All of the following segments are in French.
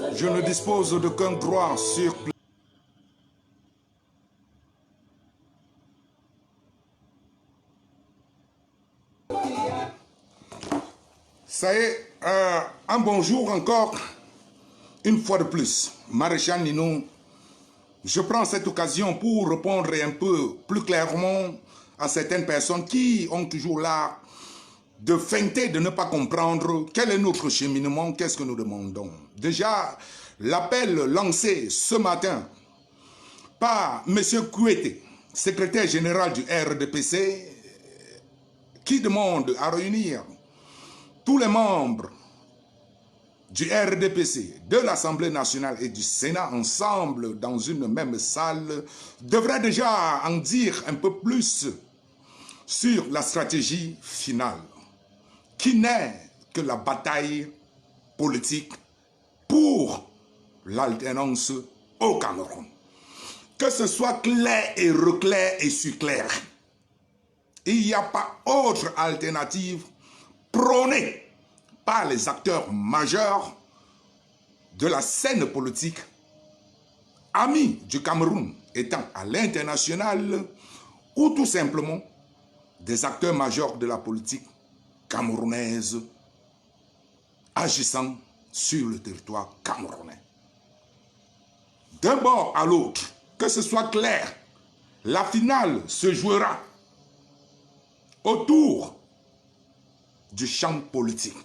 Je ne dispose d'aucun droit sur... Ça y est, un bonjour encore, une fois de plus. Maréchal Nino, je prends cette occasion pour répondre un peu plus clairement à certaines personnes qui ont toujours l'art de feinter, de ne pas comprendre quel est notre cheminement, qu'est-ce que nous demandons. Déjà, l'appel lancé ce matin par M. Kouete, secrétaire général du RDPC, qui demande à réunir tous les membres du RDPC, de l'Assemblée nationale et du Sénat ensemble dans une même salle, devrait déjà en dire un peu plus sur la stratégie finale, qui n'est que la bataille politique pour l'alternance au Cameroun. Que ce soit clair et reclair et suclair, il n'y a pas autre alternative prônée par les acteurs majeurs de la scène politique, amis du Cameroun étant à l'international, ou tout simplement des acteurs majeurs de la politique camerounaise agissant sur le territoire camerounais. D'un bord à l'autre, que ce soit clair, la finale se jouera autour du champ politique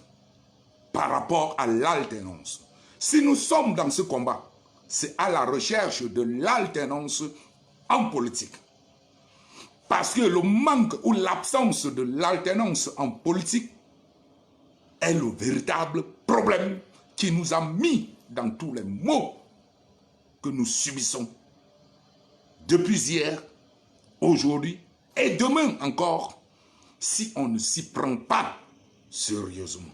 par rapport à l'alternance. Si nous sommes dans ce combat, c'est à la recherche de l'alternance en politique. Parce que le manque ou l'absence de l'alternance en politique est le véritable problème qui nous a mis dans tous les maux que nous subissons depuis hier, aujourd'hui et demain encore, si on ne s'y prend pas sérieusement.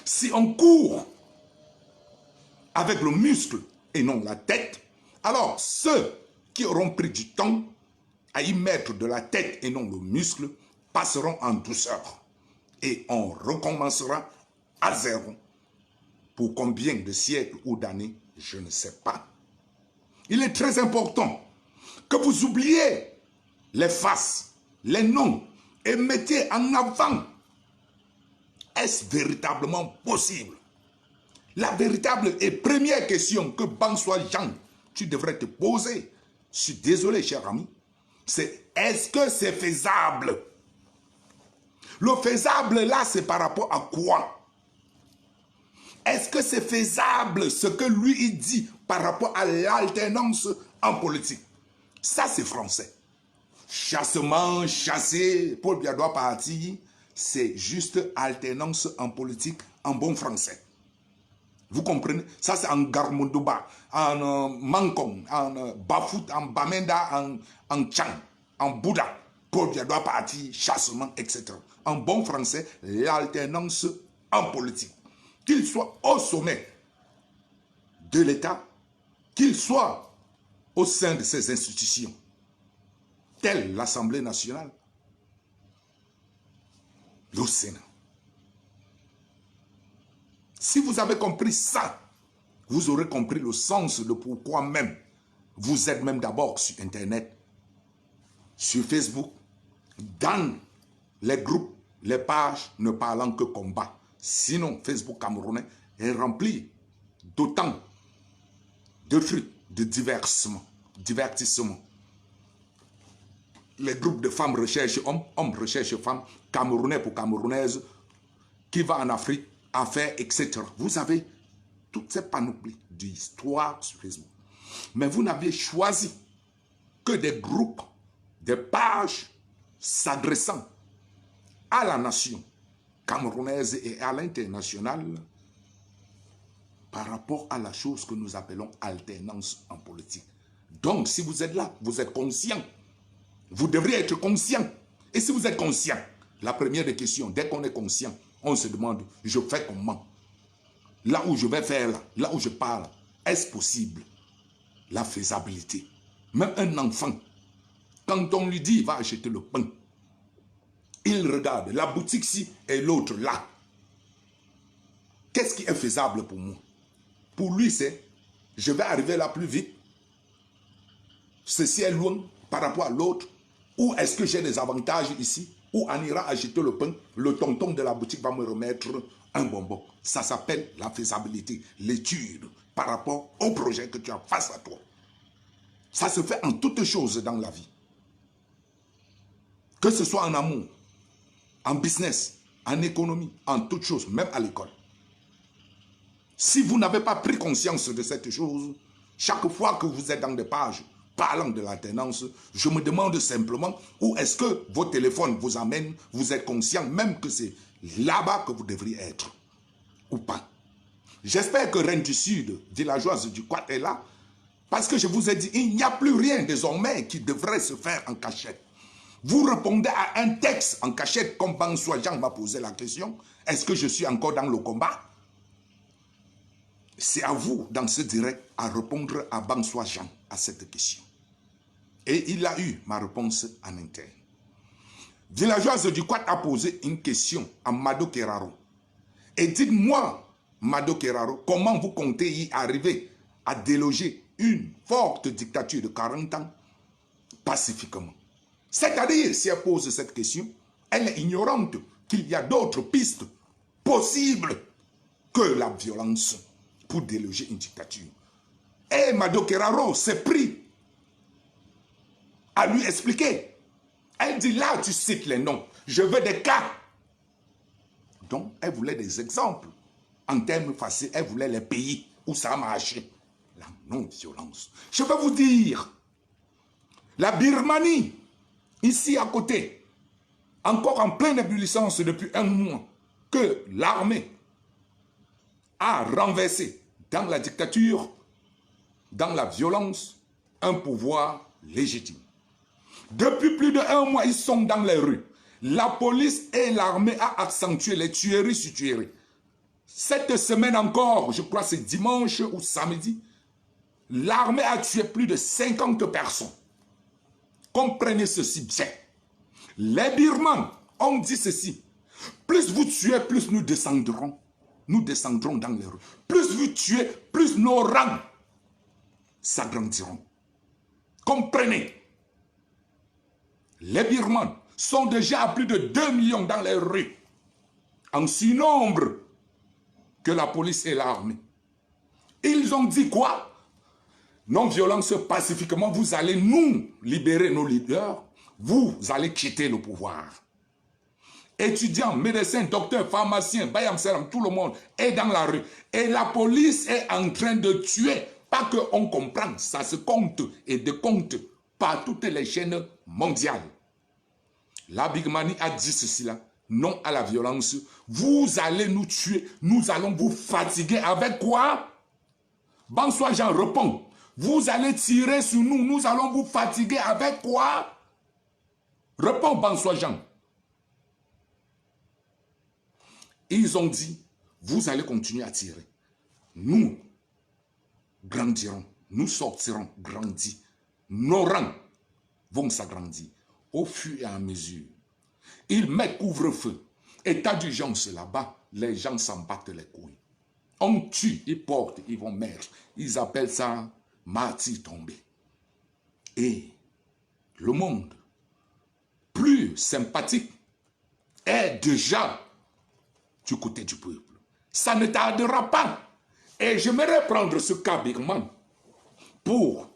Si on court avec le muscle et non la tête, alors ceux qui auront pris du temps à y mettre de la tête et non le muscle passeront en douceur. Et on recommencera à zéro. Pour combien de siècles ou d'années, je ne sais pas. Il est très important que vous oubliez les faces, les noms et mettez en avant. Est-ce véritablement possible? La véritable et première question que Bansois Jean, tu devrais te poser, je suis désolé cher ami, c'est est-ce que c'est faisable? Le faisable là, c'est par rapport à quoi? Est-ce que c'est faisable ce que lui il dit par rapport à l'alternance en politique? Ça c'est français. Chassement, chasser, Paul Biya doit partir, c'est juste alternance en politique en bon français. Vous comprenez? Ça c'est en Garmondouba, en Mankong, en Bafout, en Bamenda, en Tchang, en Bouddha. Paul Biya doit partir, chassement, etc. En bon français, l'alternance en politique. Qu'il soit au sommet de l'État, qu'il soit au sein de ses institutions, telle l'Assemblée nationale, le Sénat. Si vous avez compris ça, vous aurez compris le sens de pourquoi même vous êtes même d'abord sur Internet, sur Facebook, dans les groupes, les pages ne parlant que combat. Sinon, Facebook camerounais est rempli d'autant de trucs de divertissement. Les groupes de femmes recherchent hommes, hommes recherchent femmes, camerounais pour camerounaises, qui va en Afrique, affaires, etc. Vous avez toutes ces panoplies d'histoire sur Facebook. Mais vous n'avez choisi que des groupes, des pages s'adressant à la nation camerounaise et à l'international par rapport à la chose que nous appelons alternance en politique. Donc, si vous êtes là, vous êtes conscient. Vous devriez être conscient. Et si vous êtes conscient, la première des questions, dès qu'on est conscient, on se demande, je fais comment? Là où je vais faire, là où je parle, est-ce possible? La faisabilité. Même un enfant, quand on lui dit, va acheter le pain, il regarde la boutique ci et l'autre là. Qu'est-ce qui est faisable pour moi? Pour lui, c'est je vais arriver là plus vite. Ceci est loin par rapport à l'autre. Ou est-ce que j'ai des avantages ici? Ou on ira acheter le pain, le tonton de la boutique va me remettre un bonbon. Ça s'appelle la faisabilité, l'étude par rapport au projet que tu as face à toi. Ça se fait en toutes choses dans la vie. Que ce soit en amour, en business, en économie, en toutes choses, même à l'école. Si vous n'avez pas pris conscience de cette chose, chaque fois que vous êtes dans des pages parlant de l'alternance, je me demande simplement où est-ce que vos téléphones vous amènent, vous êtes conscient même que c'est là-bas que vous devriez être, ou pas. J'espère que Reine du Sud, villageoise du Quat est là, parce que je vous ai dit, il n'y a plus rien désormais qui devrait se faire en cachette. Vous répondez à un texte en cachette, comme Bansoa Jean m'a posé la question, est-ce que je suis encore dans le combat? C'est à vous, dans ce direct, à répondre à Bansoa Jean à cette question. Et il a eu ma réponse en interne. Villageoise du Quat a posé une question à Mado Keraro. Et dites-moi, Mado Keraro, comment vous comptez y arriver à déloger une forte dictature de 40 ans pacifiquement? C'est-à-dire, si elle pose cette question, elle est ignorante qu'il y a d'autres pistes possibles que la violence pour déloger une dictature. Et Mado Keraro s'est pris à lui expliquer. Elle dit là, tu cites les noms. Je veux des cas. Donc, elle voulait des exemples. En termes faciles, elle voulait les pays où ça a marché. La non-violence. Je peux vous dire, la Birmanie, ici à côté, encore en pleine ébullition depuis un mois, que l'armée a renversé dans la dictature, dans la violence, un pouvoir légitime. Depuis plus d'1 mois, ils sont dans les rues. La police et l'armée ont accentué les tueries sur tueries. Cette semaine encore, je crois que c'est dimanche ou samedi, l'armée a tué plus de 50 personnes. Comprenez ceci bien. Les Birmans ont dit ceci. Plus vous tuez, plus nous descendrons. Nous descendrons dans les rues. Plus vous tuez, plus nos rangs s'agrandiront. Comprenez. Les Birmans sont déjà à plus de 2 millions dans les rues, en si nombre que la police et l'armée. Ils ont dit quoi? Non-violence pacifiquement, vous allez nous libérer nos leaders, vous allez quitter le pouvoir. Étudiants, médecins, docteurs, pharmaciens, Bayam Salam, tout le monde est dans la rue. Et la police est en train de tuer. Pas qu'on comprend, ça se compte et décompte par toutes les chaînes mondiales. La Birmanie a dit ceci là, non à la violence. Vous allez nous tuer, nous allons vous fatiguer avec quoi? Bansoa Jean répond, vous allez tirer sur nous, nous allons vous fatiguer avec quoi? Répond Bansoa Jean. Ils ont dit, vous allez continuer à tirer. Nous grandirons, nous sortirons grandis. Nos rangs vont s'agrandir au fur et à mesure. Ils mettent couvre-feu. État d'urgence là-bas, les gens s'en battent les couilles. On tue, ils portent, ils vont mettre. Ils appellent ça martyr tombé. Et le monde, plus sympathique, est déjà du côté du peuple. Ça ne tardera pas. Et j'aimerais prendre ce cas birman pour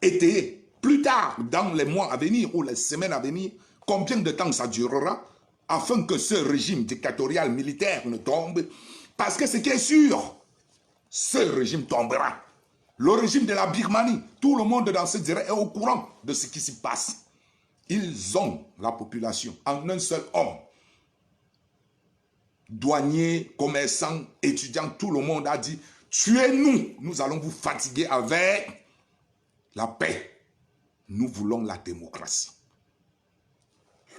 étayer plus tard, dans les mois à venir ou les semaines à venir, combien de temps ça durera afin que ce régime dictatorial militaire ne tombe. Parce que ce qui est sûr, ce régime tombera. Le régime de la Birmanie, tout le monde dans ce direct est au courant de ce qui s'y passe. Ils ont la population en un seul homme. Douaniers, commerçants, étudiants, tout le monde a dit, tuez-nous, nous allons vous fatiguer avec la paix. Nous voulons la démocratie.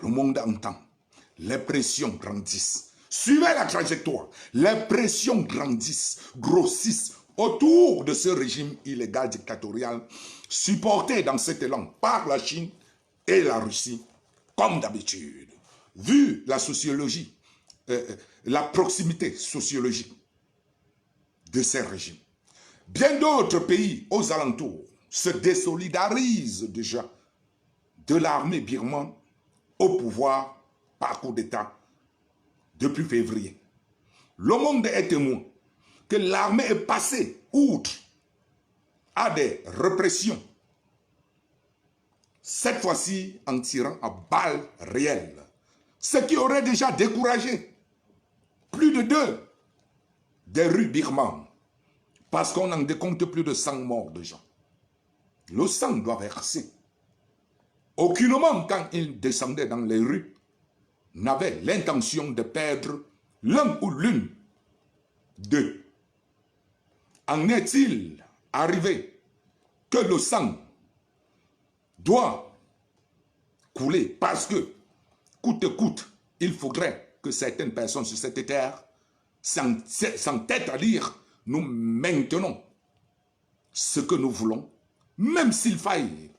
Le monde entend. Les pressions grandissent. Suivez la trajectoire. Les pressions grandissent, grossissent autour de ce régime illégal dictatorial supporté dans cet élan par la Chine et la Russie, comme d'habitude. Vu la sociologie, la proximité sociologique de ces régimes, Bien d'autres pays aux alentours se désolidarisent déjà de l'armée birmane au pouvoir par coup d'État depuis février. Le monde est témoin que l'armée est passée outre à des répressions, cette fois-ci en tirant à balles réelles, ce qui aurait déjà découragé plus de 2 des rues birmanes, parce qu'on en décompte plus de 100 morts de gens. Le sang doit verser. Aucunement, quand ils descendaient dans les rues, n'avait l'intention de perdre l'un ou l'une d'eux. En est-il arrivé que le sang doit couler parce que, coûte que coûte, il faudrait que certaines personnes sur cette terre s'entêtent à dire « nous maintenons ce que nous voulons, même s'il faille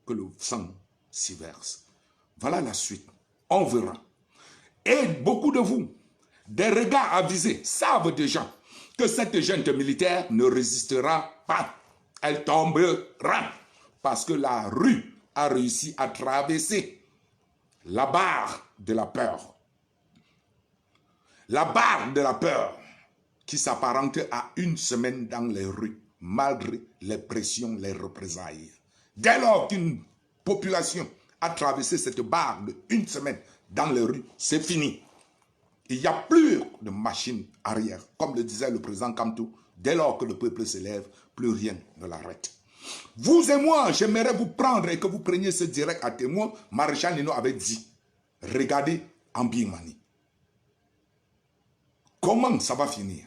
que le sang s'y verse ». Voilà la suite. On verra. Et beaucoup de vous, des regards avisés, savent déjà que cette junte militaire ne résistera pas. Elle tombera parce que la rue a réussi à traverser la barre de la peur. La barre de la peur qui s'apparente à une semaine dans les rues, malgré les pressions, les représailles. Dès lors qu'une population a traversé cette barre de une semaine dans les rues, c'est fini. Il n'y a plus de machine arrière. Comme le disait le président Kamtou, dès lors que le peuple s'élève, plus rien ne l'arrête. Vous et moi, j'aimerais vous prendre et que vous preniez ce direct à témoin. Maréchal Nino avait dit, regardez en Birmanie. Comment ça va finir?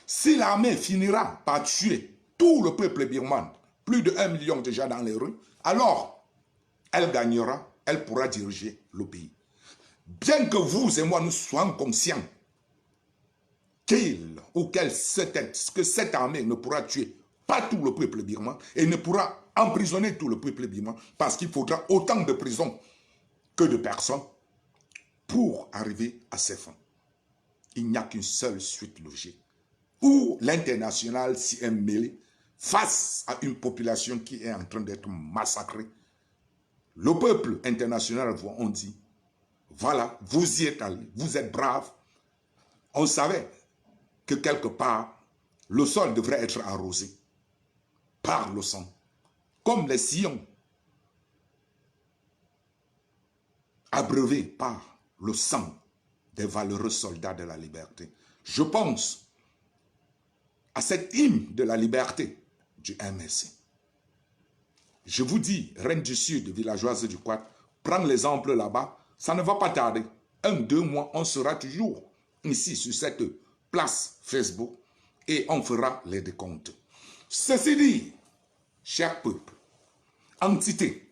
Si l'armée finira par tuer tout le peuple birman, plus de 1 million déjà dans les rues, alors elle gagnera, elle pourra diriger le pays. Bien que vous et moi nous soyons conscients que cette armée ne pourra tuer pas tout le peuple birman et ne pourra emprisonner tout le peuple birman parce qu'il faudra autant de prisons que de personnes pour arriver à ses fins. Il n'y a qu'une seule suite logique où l'international s'y est mêlé face à une population qui est en train d'être massacrée. Le peuple international, on dit, voilà, vous y êtes allés, vous êtes braves. On savait que quelque part, le sol devrait être arrosé par le sang, comme les sillons abreuvés par le sang des valeureux soldats de la liberté. Je pense à cet hymne de la liberté du MSC. Je vous dis, reine du Sud, villageoise du Quad, prendre l'exemple là-bas, ça ne va pas tarder. 1-2 mois, on sera toujours ici sur cette place Facebook et on fera les décomptes. Ceci dit, cher peuple, entité,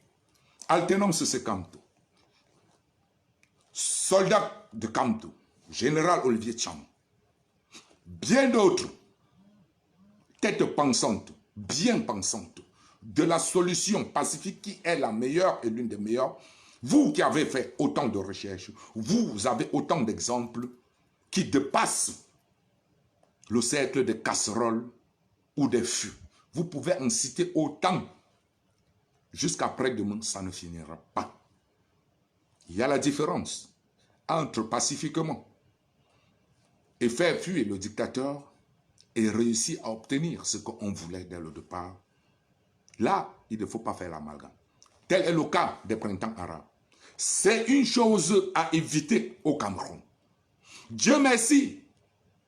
alternance ce Kamto, soldat de Kamto, général Olivier Tcham, bien d'autres, têtes pensantes, bien pensantes, de la solution pacifique qui est la meilleure et l'une des meilleures. Vous qui avez fait autant de recherches, vous avez autant d'exemples qui dépassent le cercle des casseroles ou des fûts. Vous pouvez en citer autant. Jusqu'après-demain, ça ne finira pas. Il y a la différence entre pacifiquement et faire fuir le dictateur et réussir à obtenir ce qu'on voulait dès le départ. Là, il ne faut pas faire l'amalgame. Tel est le cas des printemps arabes. C'est une chose à éviter au Cameroun. Dieu merci,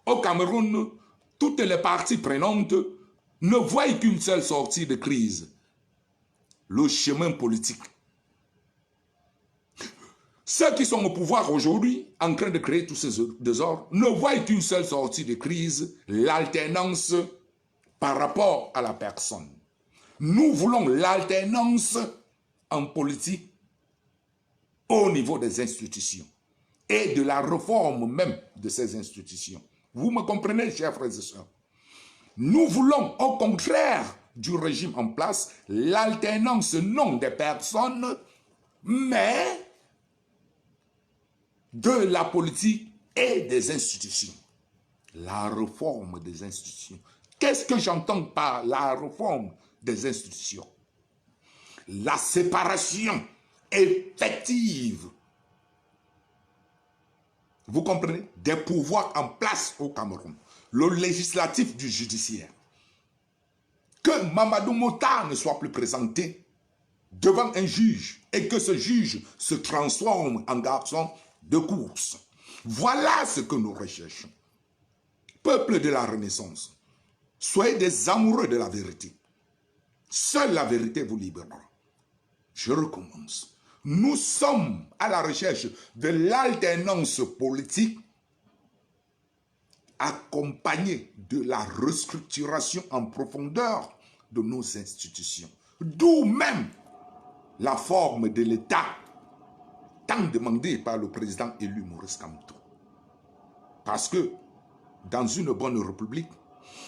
au Cameroun, toutes les parties prenantes ne voient qu'une seule sortie de crise. Le chemin politique. Ceux qui sont au pouvoir aujourd'hui, en train de créer tous ces désordres, ne voient qu'une seule sortie de crise, l'alternance par rapport à la personne. Nous voulons l'alternance en politique au niveau des institutions et de la réforme même de ces institutions. Vous me comprenez, chers frères et sœurs? Nous voulons, au contraire du régime en place, l'alternance non des personnes, mais de la politique et des institutions. La réforme des institutions Qu'est-ce que j'entends par la réforme des institutions? La séparation effective, vous comprenez, des pouvoirs en place au Cameroun. Le législatif du judiciaire. Que Mamadou Mota ne soit plus présenté devant un juge et que ce juge se transforme en garçon de course. Voilà ce que nous recherchons. Peuple de la Renaissance, soyez des amoureux de la vérité. Seule la vérité vous libérera. Je recommence. Nous sommes à la recherche de l'alternance politique accompagnée de la restructuration en profondeur de nos institutions. D'où même la forme de l'État tant demandée par le président élu Maurice Kamto. Parce que dans une bonne république,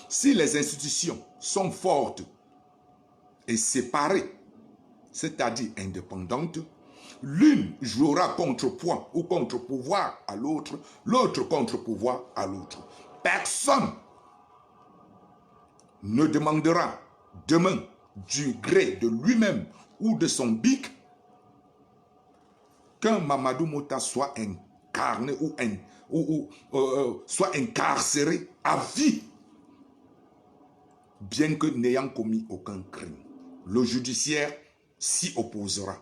si les institutions sont fortes et séparées, c'est-à-dire indépendantes, l'une jouera contrepoids ou contre-pouvoir à l'autre, l'autre contre-pouvoir à l'autre. Personne ne demandera demain du gré de lui-même ou de son bic qu'un Mamadou Mota soit incarné ou soit incarcéré à vie, bien que n'ayant commis aucun crime. Le judiciaire s'y opposera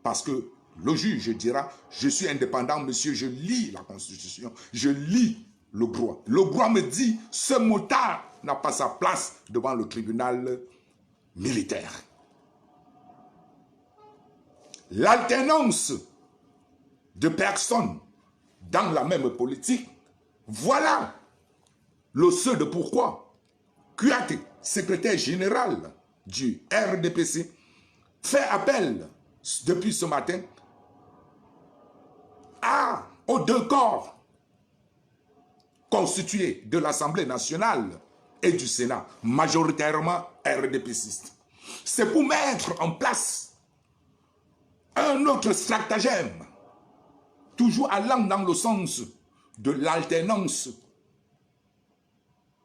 parce que le juge dira, je suis indépendant, monsieur, je lis la Constitution, je lis le droit. Le droit me dit, ce motard n'a pas sa place devant le tribunal militaire. L'alternance de personnes dans la même politique, voilà le ce de pourquoi Kouyaté, secrétaire général du RDPC, fait appel depuis ce matin aux deux corps constitués de l'Assemblée nationale et du Sénat, majoritairement RDPCistes. C'est pour mettre en place un autre stratagème, toujours allant dans le sens de l'alternance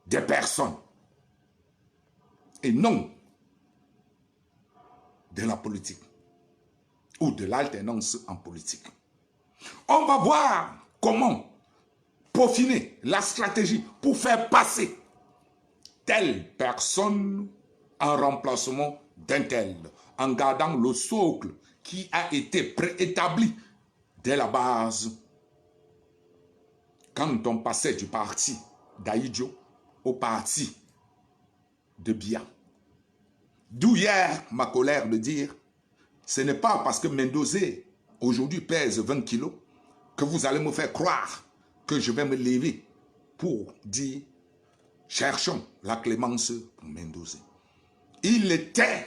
des personnes et non de la politique ou de l'alternance en politique. On va voir comment peaufiner la stratégie pour faire passer telle personne en remplacement d'un tel, en gardant le socle qui a été préétabli dès la base quand on passait du parti d'Aïdjo au parti de Biya. D'où hier ma colère de dire, ce n'est pas parce que Mendozé aujourd'hui pèse 20 kilos que vous allez me faire croire que je vais me lever pour dire, cherchons la clémence pour Mendozé. Il était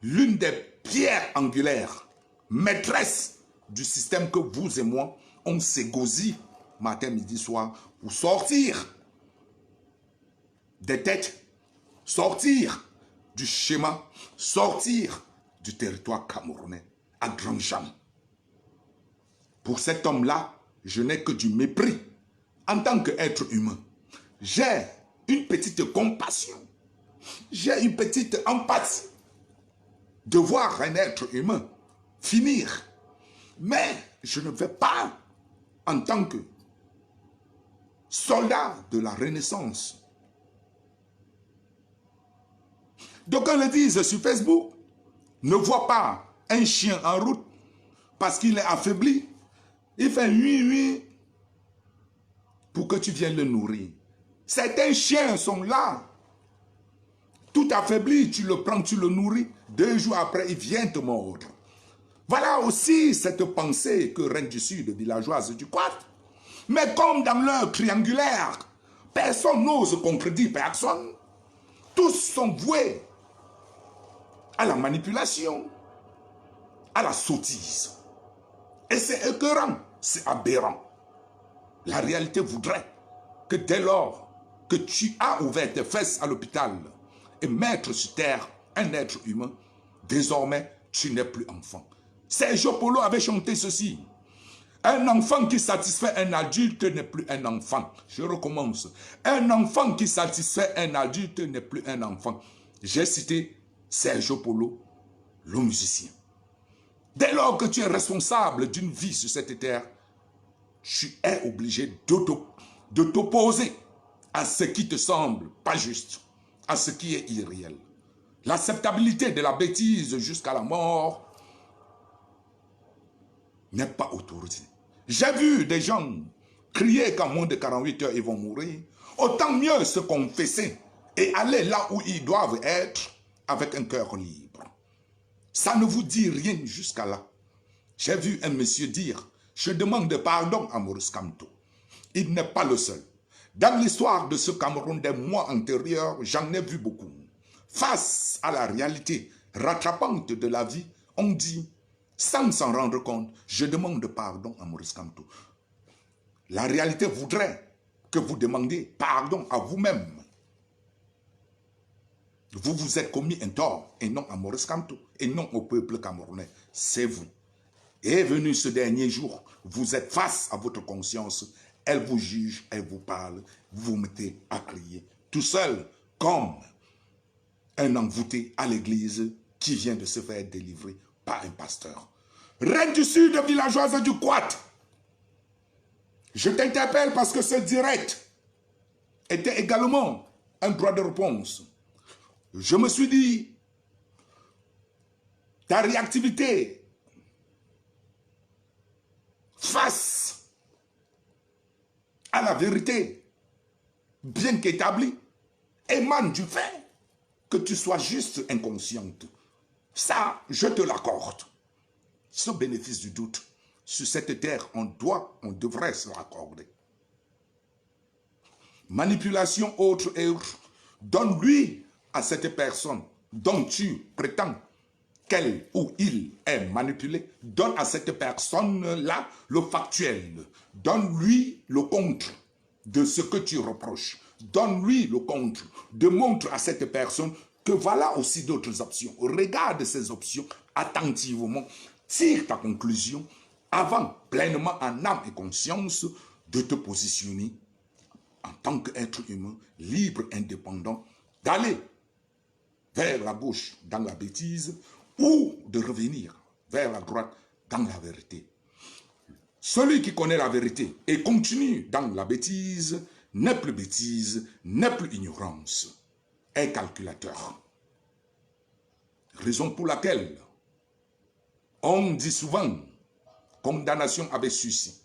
l'une des pierres angulaires, maîtresse du système que vous et moi, on s'égosie matin, midi, soir, pour sortir des têtes, sortir du schéma, sortir du territoire camerounais à grand jam. Pour cet homme-là, je n'ai que du mépris. En tant qu'être humain, j'ai une petite compassion, j'ai une petite empathie de voir un être humain finir. Mais je ne vais pas, en tant que soldat de la Renaissance. D'aucuns le disent sur Facebook, ne vois pas un chien en route parce qu'il est affaibli. Il fait oui pour que tu viennes le nourrir. Certains chiens sont là, tout affaibli, tu le prends, tu le nourris. 2 jours après, il vient te mordre. Voilà aussi cette pensée que Reine du Sud, villageoise du Quad. Mais comme dans leur triangulaire, personne n'ose contredire personne. Tous sont voués à la manipulation, à la sottise. Et c'est écœurant, c'est aberrant. La réalité voudrait que dès lors que tu as ouvert tes fesses à l'hôpital et mettre sur terre un être humain, désormais tu n'es plus enfant. Sergio Polo avait chanté ceci. Un enfant qui satisfait un adulte n'est plus un enfant. Je recommence. Un enfant qui satisfait un adulte n'est plus un enfant. J'ai cité Sergio Polo, le musicien. Dès lors que tu es responsable d'une vie sur cette terre, tu es obligé de t'opposer à ce qui te semble pas juste, à ce qui est irréel. L'acceptabilité de la bêtise jusqu'à la mort n'est pas autorisée. J'ai vu des gens crier qu'en moins de 48 heures, ils vont mourir. Autant mieux se confesser et aller là où ils doivent être avec un cœur libre. Ça ne vous dit rien jusqu'à là. J'ai vu un monsieur dire, je demande pardon à Maurice Kamto. Il n'est pas le seul. Dans l'histoire de ce Cameroun des mois antérieurs, j'en ai vu beaucoup. Face à la réalité rattrapante de la vie, on dit, sans s'en rendre compte, je demande pardon à Maurice Kamto. La réalité voudrait que vous demandiez pardon à vous-même. Vous vous êtes commis un tort, et non à Maurice Kamto, et non au peuple camerounais. C'est vous. Et venu ce dernier jour, vous êtes face à votre conscience, elle vous juge, elle vous parle, vous vous mettez à crier, tout seul, comme un envoûté à l'église qui vient de se faire délivrer par un pasteur. Reine du Sud, villageoise du Quat, je t'interpelle parce que ce direct était également un droit de réponse. Je me suis dit, ta réactivité face à la vérité, bien qu'établie, émane du fait que tu sois juste inconsciente. Ça, je te l'accorde. Ce bénéfice du doute, sur cette terre, on devrait se l'accorder. Manipulation autre et autre, donne-lui à cette personne dont tu prétends qu'elle ou il est manipulé, donne à cette personne-là le factuel, donne-lui le contre de ce que tu reproches, donne-lui le contre, démontre à cette personne que voilà aussi d'autres options. Regarde ces options attentivement, tire ta conclusion avant pleinement en âme et conscience de te positionner en tant qu'être humain, libre, indépendant, d'aller vers la gauche dans la bêtise ou de revenir vers la droite dans la vérité. Celui qui connaît la vérité et continue dans la bêtise n'est plus bêtise, n'est plus ignorance, est calculateur. Raison pour laquelle on dit souvent condamnation avec sursis.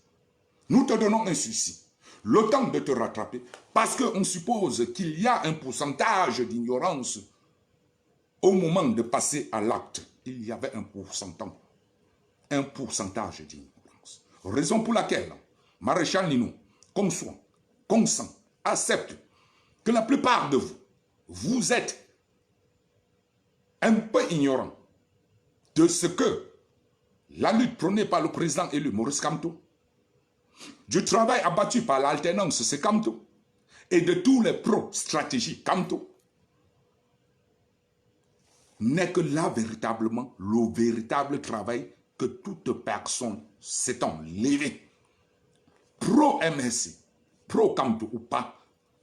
Nous te donnons un sursis, le temps de te rattraper, parce qu'on suppose qu'il y a un pourcentage d'ignorance au moment de passer à l'acte. Il y avait un pourcentage d'ignorance. Raison pour laquelle Maréchal Nino conçoit, consent, accepte que la plupart de vous, vous êtes un peu ignorants de ce que la lutte prônée par le président élu Maurice Kamto, du travail abattu par l'alternance, c'est Kamto, et de tous les pro-stratégies Kamto, n'est que là véritablement le véritable travail que toute personne s'étant levée, pro-MSC, pro-Kamto ou pas,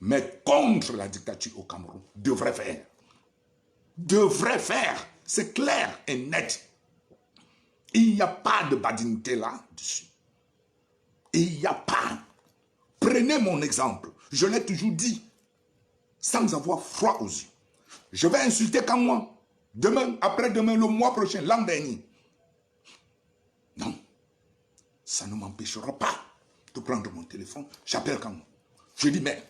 mais contre la dictature au Cameroun, devrait faire. Devrait faire, c'est clair et net. Il n'y a pas de badinité là-dessus. Il n'y a pas. Prenez mon exemple. Je l'ai toujours dit, sans avoir froid aux yeux. Je vais insulter quand moi, demain, après-demain, le mois prochain, l'an dernier. Non, ça ne m'empêchera pas de prendre mon téléphone. J'appelle quand moi. Je dis, mais,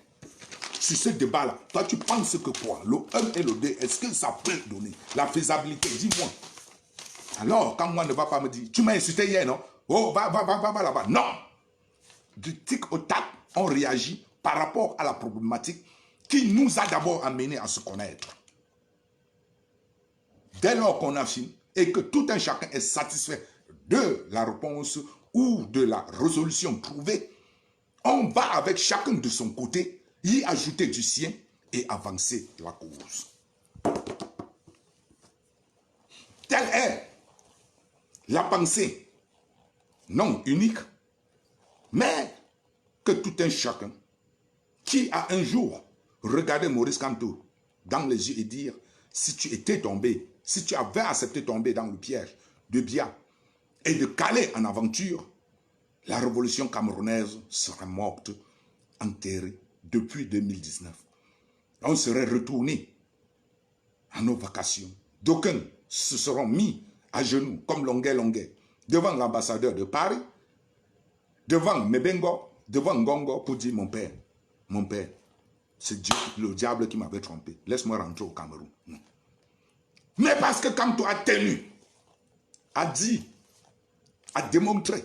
sur ce débat-là, toi, tu penses que quoi? Le 1 et le 2, est-ce que ça peut donner la faisabilité? Dis-moi. Alors, quand moi ne va pas me dire, tu m'as insulté hier, non? Oh, va là-bas. Non! Du tic au tac, on réagit par rapport à la problématique qui nous a d'abord amené à se connaître. Dès lors qu'on affine et que tout un chacun est satisfait de la réponse ou de la résolution trouvée, on va avec chacun de son côté y ajouter du sien et avancer la cause. Telle est la pensée non unique Mais que tout un chacun qui a un jour regardé Maurice Kamto dans les yeux et dire, si tu étais tombé, si tu avais accepté de tomber dans le piège de Biya et de caler en aventure, la révolution camerounaise serait morte, enterrée depuis 2019. On serait retourné à nos vacations. D'aucuns se seront mis à genoux comme Longuet devant l'ambassadeur de Paris, devant Mebengo, devant Ngongo pour dire mon père, c'est Dieu, le diable qui m'avait trompé. Laisse-moi rentrer au Cameroun. Non. Mais parce que Kamto a tenu, a dit, a démontré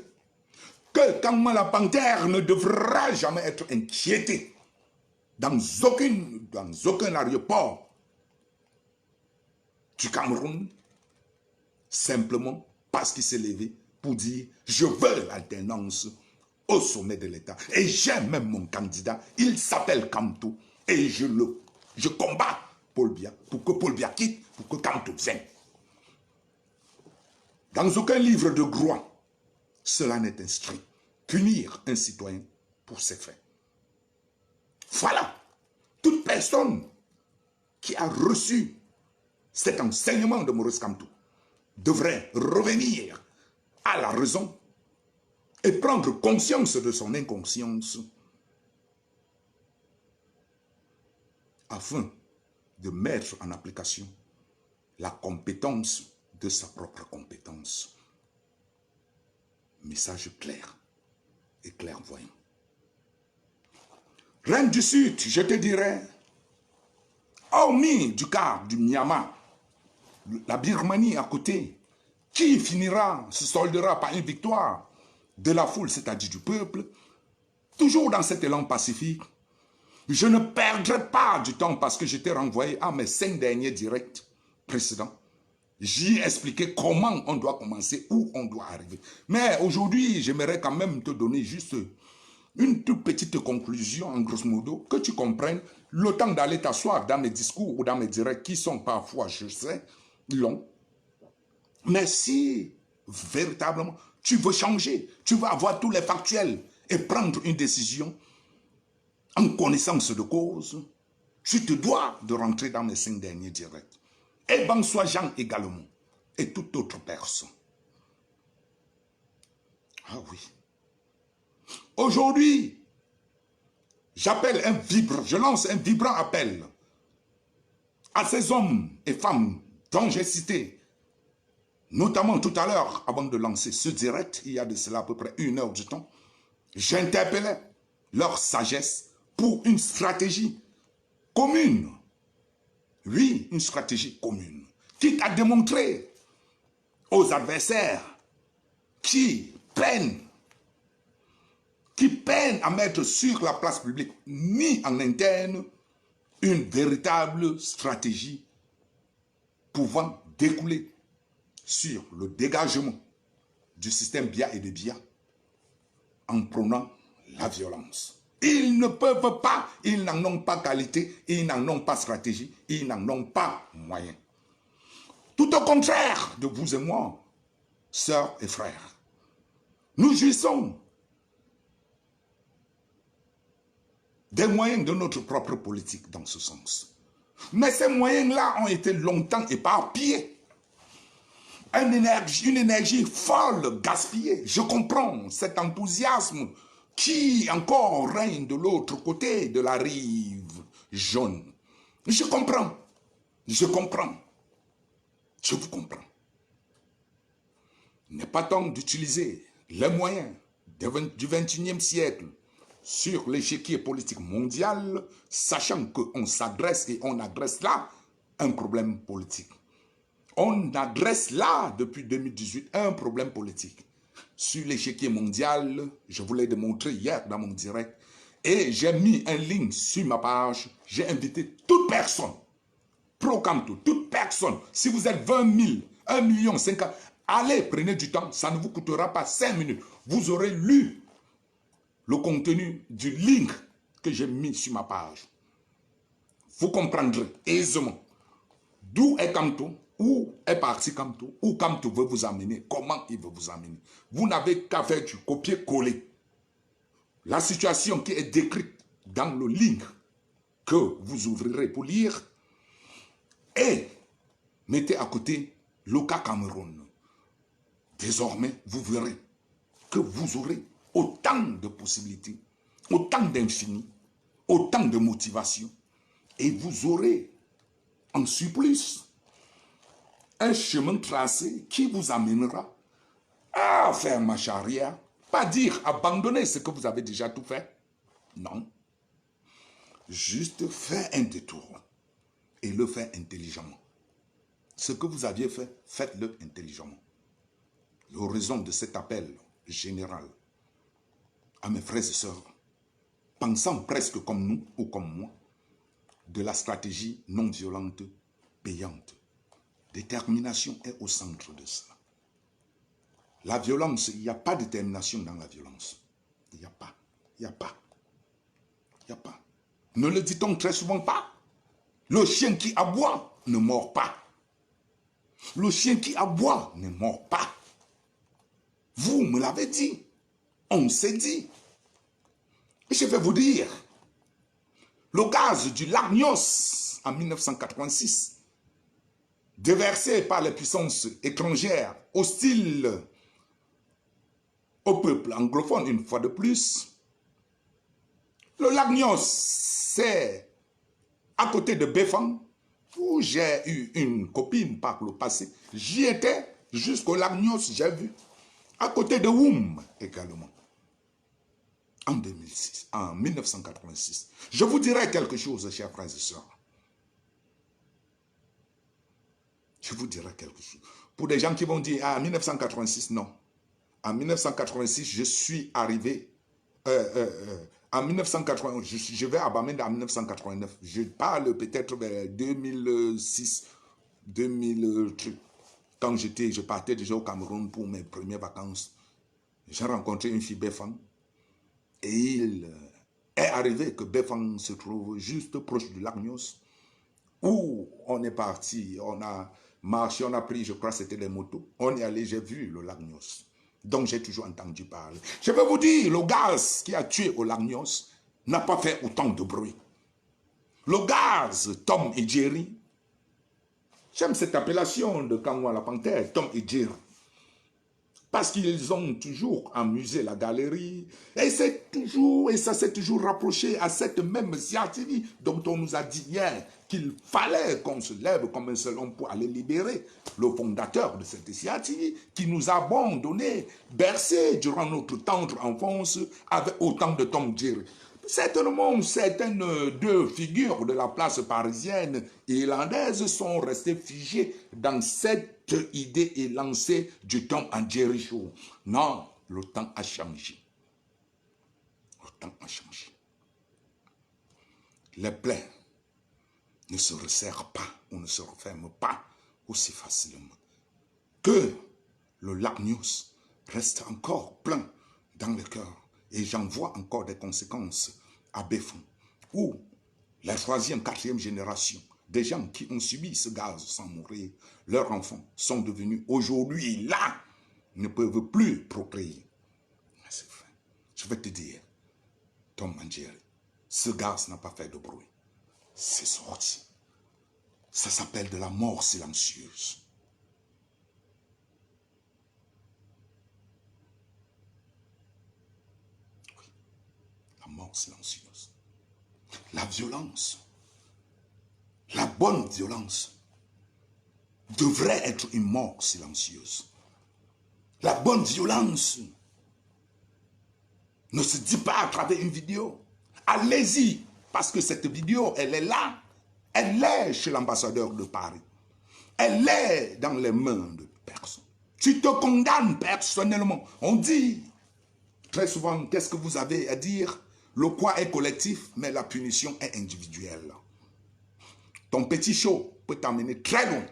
que Kangma la panthère ne devra jamais être inquiété dans aucun aéroport du Cameroun, simplement parce qu'il s'est levé pour dire « Je veux l'alternance au sommet de l'État. Et j'ai même mon candidat, il s'appelle Kamto, et je combats Paul Biya pour que Paul Biya quitte, pour que Kamto vienne. » Dans aucun livre de droit, cela n'est inscrit. Punir un citoyen pour ses faits. Voilà. Toute personne qui a reçu cet enseignement de Maurice Kamto devrait revenir à la raison et prendre conscience de son inconscience afin de mettre en application la compétence de sa propre compétence. Message clair et clairvoyant. Reine du Sud, je te dirais, hormis du cas du Myanmar, la Birmanie à côté, qui se soldera par une victoire de la foule, c'est-à-dire du peuple, toujours dans cet élan pacifique, je ne perdrai pas du temps parce que j'étais renvoyé à mes 5 derniers directs précédents. J'y ai expliqué comment on doit commencer, où on doit arriver. Mais aujourd'hui, j'aimerais quand même te donner juste une toute petite conclusion, en grosso modo, que tu comprennes le temps d'aller t'asseoir dans mes discours ou dans mes directs qui sont parfois, je sais, longs. Mais si véritablement tu veux changer, tu veux avoir tous les factuels et prendre une décision en connaissance de cause, tu te dois de rentrer dans mes 5 derniers directs. Et Bansoa Jean également, et toute autre personne. Ah oui. Aujourd'hui, je lance un vibrant appel à ces hommes et femmes dont j'ai cité, notamment tout à l'heure, avant de lancer ce direct, il y a de cela à peu près 1 heure du temps, j'interpellais leur sagesse pour une stratégie commune. Oui, une stratégie commune, quitte à démontrer aux adversaires qui peinent à mettre sur la place publique, ni en interne, une véritable stratégie pouvant découler sur le dégagement du système Biya et de Biya en prônant la violence. Ils ne peuvent pas, ils n'en ont pas qualité, ils n'en ont pas stratégie, ils n'en ont pas moyen. Tout au contraire de vous et moi, sœurs et frères, nous jouissons des moyens de notre propre politique dans ce sens. Mais ces moyens-là ont été longtemps éparpillés. Une énergie folle gaspillée. Je comprends cet enthousiasme qui encore règne de l'autre côté de la rive jaune. Je comprends. Je comprends. Je vous comprends. Il n'est pas temps d'utiliser les moyens du XXIe siècle sur l'échiquier politique mondial, sachant qu'on s'adresse et on adresse là un problème politique. On adresse là, depuis 2018, un problème politique. Sur l'échiquier mondial, je vous l'ai démontré hier dans mon direct, et j'ai mis un lien sur ma page, j'ai invité toute personne, pro-Kamto, toute personne, si vous êtes 20 000, 1 million, 50, allez, prenez du temps, ça ne vous coûtera pas 5 minutes, vous aurez lu le contenu du link que j'ai mis sur ma page. Vous comprendrez aisément d'où est Kamto, où est parti Kamto, où Kamto veut vous amener, comment il veut vous amener. Vous n'avez qu'à faire du copier-coller. la situation qui est décrite dans le link que vous ouvrirez pour lire et mettez à côté le cas Cameroun. Désormais, vous verrez que vous aurez autant de possibilités, autant d'infini, autant de motivation, et vous aurez en surplus un chemin tracé qui vous amènera à faire marche arrière, pas dire abandonner ce que vous avez déjà tout fait, non, juste faire un détour et le faire intelligemment. Ce que vous aviez fait, faites-le intelligemment. L'horizon de cet appel général à mes frères et sœurs, pensant presque comme nous ou comme moi, de la stratégie non violente payante. Détermination est au centre de cela. La violence, il n'y a pas de détermination dans la violence. Il n'y a pas. Il n'y a pas. Il n'y a pas. Ne le dit-on très souvent pas? Le chien qui aboie ne mord pas. Le chien qui aboie ne mord pas. Vous me l'avez dit. On s'est dit. Et je vais vous dire, le gaz du lac Nyos en 1986, déversé par les puissances étrangères hostiles au peuple anglophone une fois de plus, le lac Nyos, c'est à côté de Befang, où j'ai eu une copine par le passé. J'y étais jusqu'au lac Nyos, j'ai vu. À côté de Woum également. En 2006, en 1986. Je vous dirai quelque chose, chers frères et sœurs. Je vous dirai quelque chose. Pour des gens qui vont dire, ah, 1986, non. En 1986, je suis arrivé, en 1980, je vais à Bamenda en 1989. Je parle peut-être vers 2006, 2000, quand je partais déjà au Cameroun pour mes premières vacances. J'ai rencontré une fille Befang. Et il est arrivé que Befang se trouve juste proche du lac Nyos, où on est parti, on a marché, on a pris, je crois que c'était les motos. On est allé, j'ai vu le lac Nyos. Donc j'ai toujours entendu parler. Je vais vous dire, le gaz qui a tué au lac Nyos n'a pas fait autant de bruit. Le gaz Tom et Jerry, j'aime cette appellation de Kangwa la Panthère, Tom et Jerry. Parce qu'ils ont toujours amusé la galerie. Et ça s'est toujours rapproché à cette même CRTV dont on nous a dit hier qu'il fallait qu'on se lève comme un seul homme pour aller libérer le fondateur de cette CRTV qui nous a abandonnés, bercés durant notre tendre enfance avec autant de Tom Jerry. Certainement, certaines deux figures de la place parisienne et irlandaise sont restées figées dans cette idée élancée du Tom and Jerry Show. Non, le temps a changé. Le temps a changé. Les plaies ne se resserrent pas ou ne se referment pas aussi facilement. Que le lac Nyos reste encore plein dans le cœur. Et j'en vois encore des conséquences à Befang, où la troisième, quatrième génération, des gens qui ont subi ce gaz sans mourir, leurs enfants sont devenus aujourd'hui là, ne peuvent plus procréer. C'est vrai. Je vais te dire, Tom and Jerry, ce gaz n'a pas fait de bruit. C'est sorti. Ça s'appelle de la mort silencieuse. Mort silencieuse. La violence, la bonne violence, devrait être une mort silencieuse. La bonne violence ne se dit pas à travers une vidéo. Allez-y, parce que cette vidéo, elle est là. Elle est chez l'ambassadeur de Paris. Elle est dans les mains de personne. Tu te condamnes personnellement. On dit très souvent, qu'est-ce que vous avez à dire? Le poids est collectif, mais la punition est individuelle. Ton petit show peut t'amener très loin.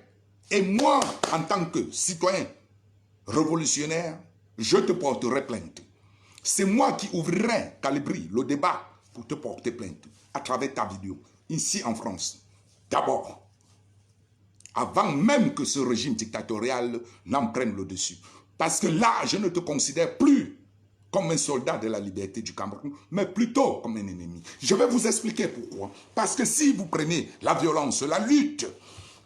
Et moi, en tant que citoyen révolutionnaire, je te porterai plainte. C'est moi qui ouvrirai, Calibri, le débat pour te porter plainte à travers ta vidéo, ici en France. D'abord, avant même que ce régime dictatorial n'en prenne le dessus. Parce que là, je ne te considère plus comme un soldat de la liberté du Cameroun, mais plutôt comme un ennemi. Je vais vous expliquer pourquoi. Parce que si vous prenez la violence, la lutte,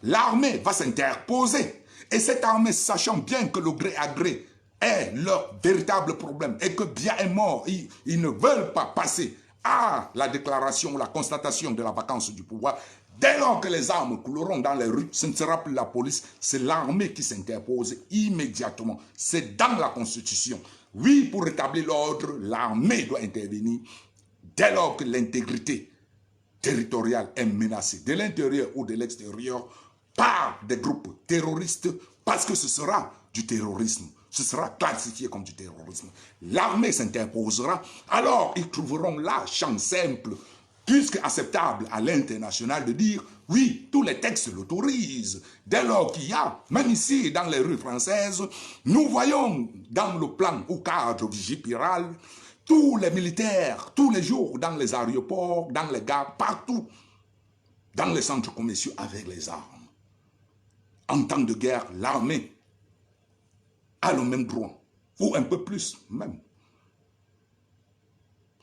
l'armée va s'interposer. Et cette armée, sachant bien que le gré à gré est leur véritable problème et que bien est mort, ils ne veulent pas passer à la déclaration, la constatation de la vacance du pouvoir. Dès lors que les armes couleront dans les rues, ce ne sera plus la police, c'est l'armée qui s'interpose immédiatement. C'est dans la Constitution. Oui, pour rétablir l'ordre, l'armée doit intervenir dès lors que l'intégrité territoriale est menacée, de l'intérieur ou de l'extérieur, par des groupes terroristes, parce que ce sera du terrorisme. Ce sera classifié comme du terrorisme. L'armée s'interposera, alors ils trouveront la chance simple, puisque acceptable à l'international, de dire oui, tous les textes l'autorisent. Dès lors qu'il y a, même ici dans les rues françaises, nous voyons dans le plan au cadre Vigipiral, tous les militaires, tous les jours, dans les aéroports, dans les gares, partout, dans les centres commerciaux avec les armes. En temps de guerre, l'armée a le même droit, ou un peu plus même,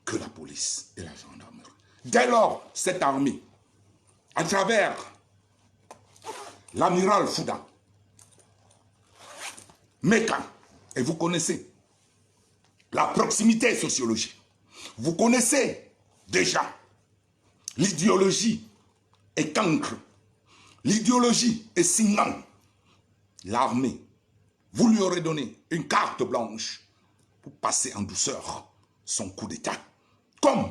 que la police et la gendarmerie. Dès lors, cette armée, à travers l'amiral Fouda, Meka, et vous connaissez la proximité sociologique, vous connaissez déjà l'idéologie est cancre, l'idéologie est cinglant. L'armée, vous lui aurez donné une carte blanche pour passer en douceur son coup d'État, comme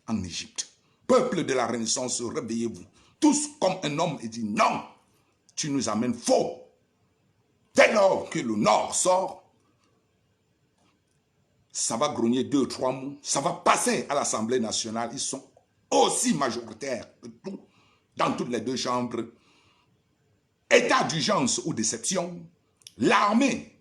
en Égypte. Peuple de la Renaissance, réveillez-vous, tous comme un homme, et dit non, tu nous amènes faux. Dès lors que le Nord sort, ça va grogner 2 ou 3 mots, ça va passer à l'Assemblée nationale, ils sont aussi majoritaires que tout, dans toutes les 2 chambres. État d'urgence ou déception, l'armée,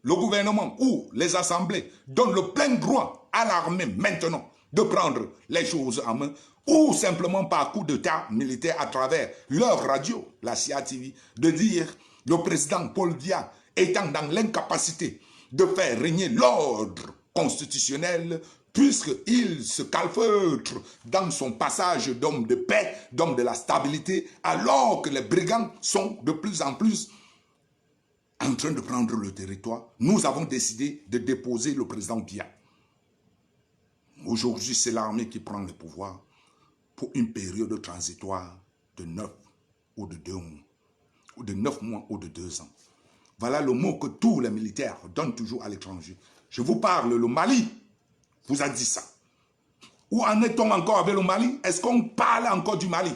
le gouvernement ou les assemblées donnent le plein droit à l'armée maintenant de prendre les choses en main, ou simplement par coup d'état militaire à travers leur radio, la CIA TV, de dire le président Paul Biya étant dans l'incapacité de faire régner l'ordre constitutionnel, puisqu'il se calfeutre dans son passage d'homme de paix, d'homme de la stabilité, alors que les brigands sont de plus en plus en train de prendre le territoire. Nous avons décidé de déposer le président Biya. Aujourd'hui, c'est l'armée qui prend le pouvoir pour une période transitoire de 9 ou de 2 mois, ou de 9 mois ou de 2 ans. Voilà le mot que tous les militaires donnent toujours à l'étranger. Je vous parle, le Mali vous a dit ça. Où en est-on encore avec le Mali? Est-ce qu'on parle encore du Mali?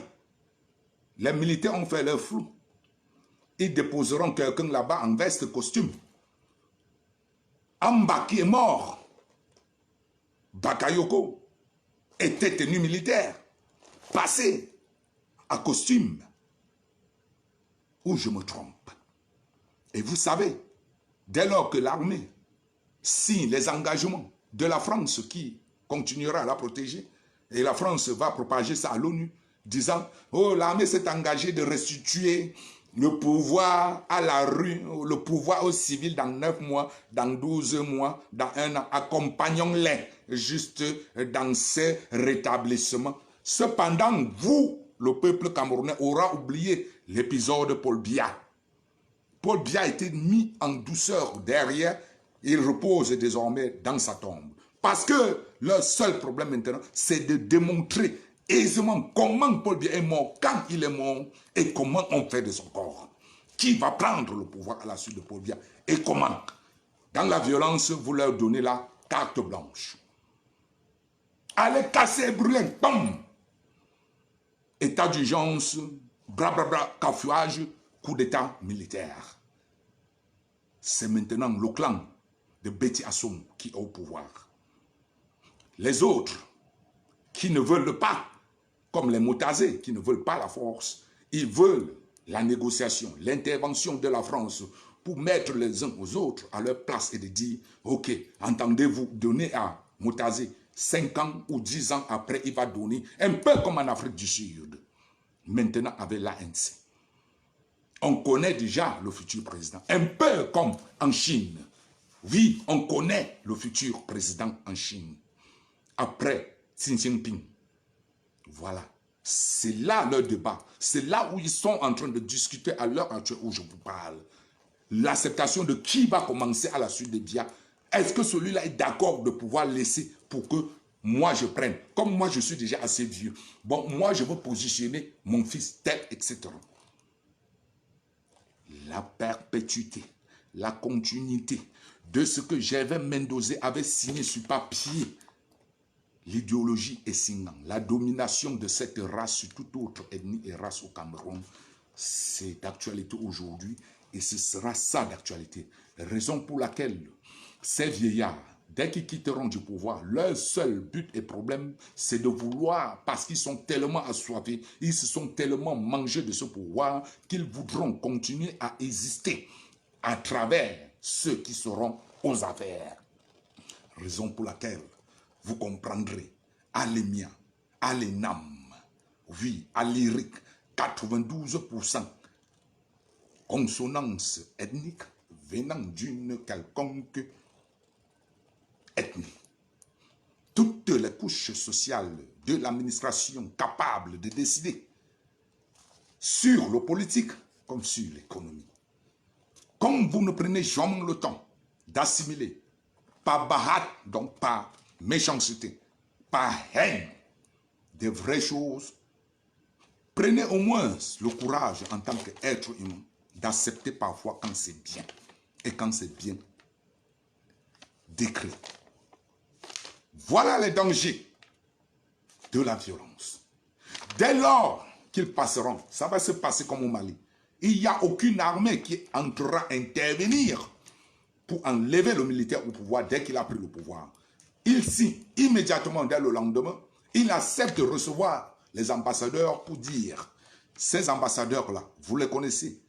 Les militaires ont fait leur flou. Ils déposeront quelqu'un là-bas en veste costume. Amba qui est mort, Bakayoko, était tenu militaire, passé à costume. Ou je me trompe? Et vous savez, dès lors que l'armée signe les engagements de la France qui continuera à la protéger, et la France va propager ça à l'ONU, disant, oh, l'armée s'est engagée de restituer le pouvoir à la rue, le pouvoir aux civils dans 9 mois, dans 12 mois, dans 1 an. Accompagnons-les juste dans ces rétablissements. Cependant, vous, le peuple camerounais, aura oublié l'épisode Paul Biya. Paul Biya a été mis en douceur derrière. Il repose désormais dans sa tombe. Parce que leur seul problème maintenant, c'est de démontrer aisément comment Paul Biya est mort, quand il est mort, et comment on fait de son corps. Qui va prendre le pouvoir à la suite de Paul Biya et comment? Dans la violence, vous leur donnez la carte blanche. Allez casser et brûler, bam! État d'urgence, bra bra bra, cafouage, coup d'état militaire. C'est maintenant le clan de Betty Assom qui est au pouvoir. Les autres qui ne veulent pas, comme les Motazé, qui ne veulent pas la force, ils veulent la négociation, l'intervention de la France pour mettre les uns aux autres à leur place et de dire, ok, entendez-vous donner à Motazé 5 ans ou 10 ans après, il va donner, un peu comme en Afrique du Sud, maintenant avec l'ANC. On connaît déjà le futur président, un peu comme en Chine. Oui, on connaît le futur président en Chine. Après Xi Jinping. Voilà. C'est là leur débat. C'est là où ils sont en train de discuter à l'heure actuelle où je vous parle. L'acceptation de qui va commencer à la suite des Biya. Est-ce que celui-là est d'accord de pouvoir laisser pour que moi je prenne? Comme moi je suis déjà assez vieux. Bon, moi je veux positionner mon fils tel, etc. La perpétuité, la continuité de ce que Gervais Mendoza avait signé sur papier. L'idéologie est signant. La domination de cette race sur toute autre ethnie et race au Cameroun, c'est d'actualité aujourd'hui et ce sera ça d'actualité. Raison pour laquelle ces vieillards, dès qu'ils quitteront du pouvoir, leur seul but et problème, c'est de vouloir, parce qu'ils sont tellement assoiffés, ils se sont tellement mangés de ce pouvoir, qu'ils voudront continuer à exister à travers ceux qui seront aux affaires. Raison pour laquelle vous comprendrez, à l'EMIA, à l'ENAM, oui, à l'IRIC, 92% consonance ethnique venant d'une quelconque ethnie. Toutes les couches sociales de l'administration capables de décider sur le politique comme sur l'économie. Comme vous ne prenez jamais le temps d'assimiler par bahat, donc par méchanceté, par haine, des vraies choses, prenez au moins le courage en tant qu'être humain d'accepter parfois quand c'est bien et quand c'est bien décrit. Voilà les dangers de la violence. Dès lors qu'ils passeront, ça va se passer comme au Mali. Il n'y a aucune armée qui entrera intervenir pour enlever le militaire au pouvoir dès qu'il a pris le pouvoir. Il signe immédiatement dès le lendemain, il accepte de recevoir les ambassadeurs pour dire, ces ambassadeurs-là, vous les connaissez.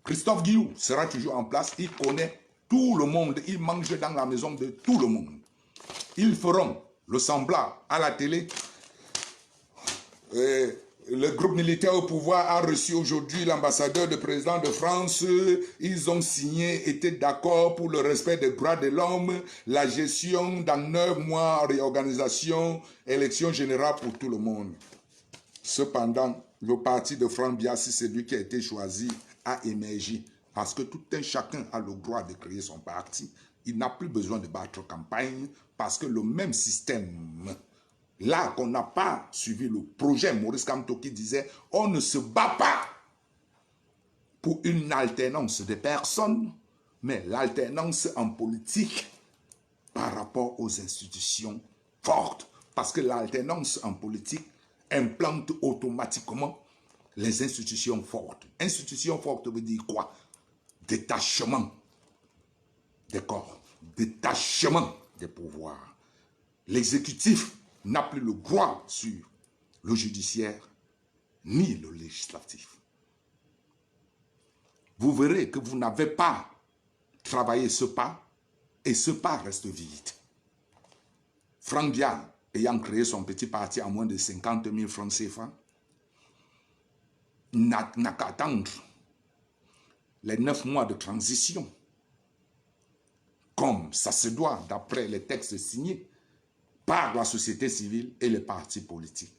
Christophe Guillou sera toujours en place, il connaît tout le monde, il mange dans la maison de tout le monde. Ils feront le semblant à la télé. Le groupe militaire au pouvoir a reçu aujourd'hui l'ambassadeur du président de France. Ils ont signé, étaient d'accord pour le respect des droits de l'homme, la gestion dans 9 mois, réorganisation, élection générale pour tout le monde. Cependant, le parti de Franck Biya, c'est lui qui a été choisi, a émergé. Parce que tout un chacun a le droit de créer son parti. Il n'a plus besoin de battre campagne parce que le même système... Là qu'on n'a pas suivi le projet Maurice Kamto qui disait on ne se bat pas pour une alternance de personnes, mais l'alternance en politique par rapport aux institutions fortes. Parce que l'alternance en politique implante automatiquement les institutions fortes. Institutions fortes veut dire quoi? Détachement des corps, détachement des pouvoirs. L'exécutif n'a plus le droit sur le judiciaire ni le législatif. Vous verrez que vous n'avez pas travaillé ce pas et ce pas reste vide. Franck Biya, ayant créé son petit parti à moins de 50 000 francs CFA, n'a qu'à attendre les 9 mois de transition, comme ça se doit d'après les textes signés par la société civile et les partis politiques.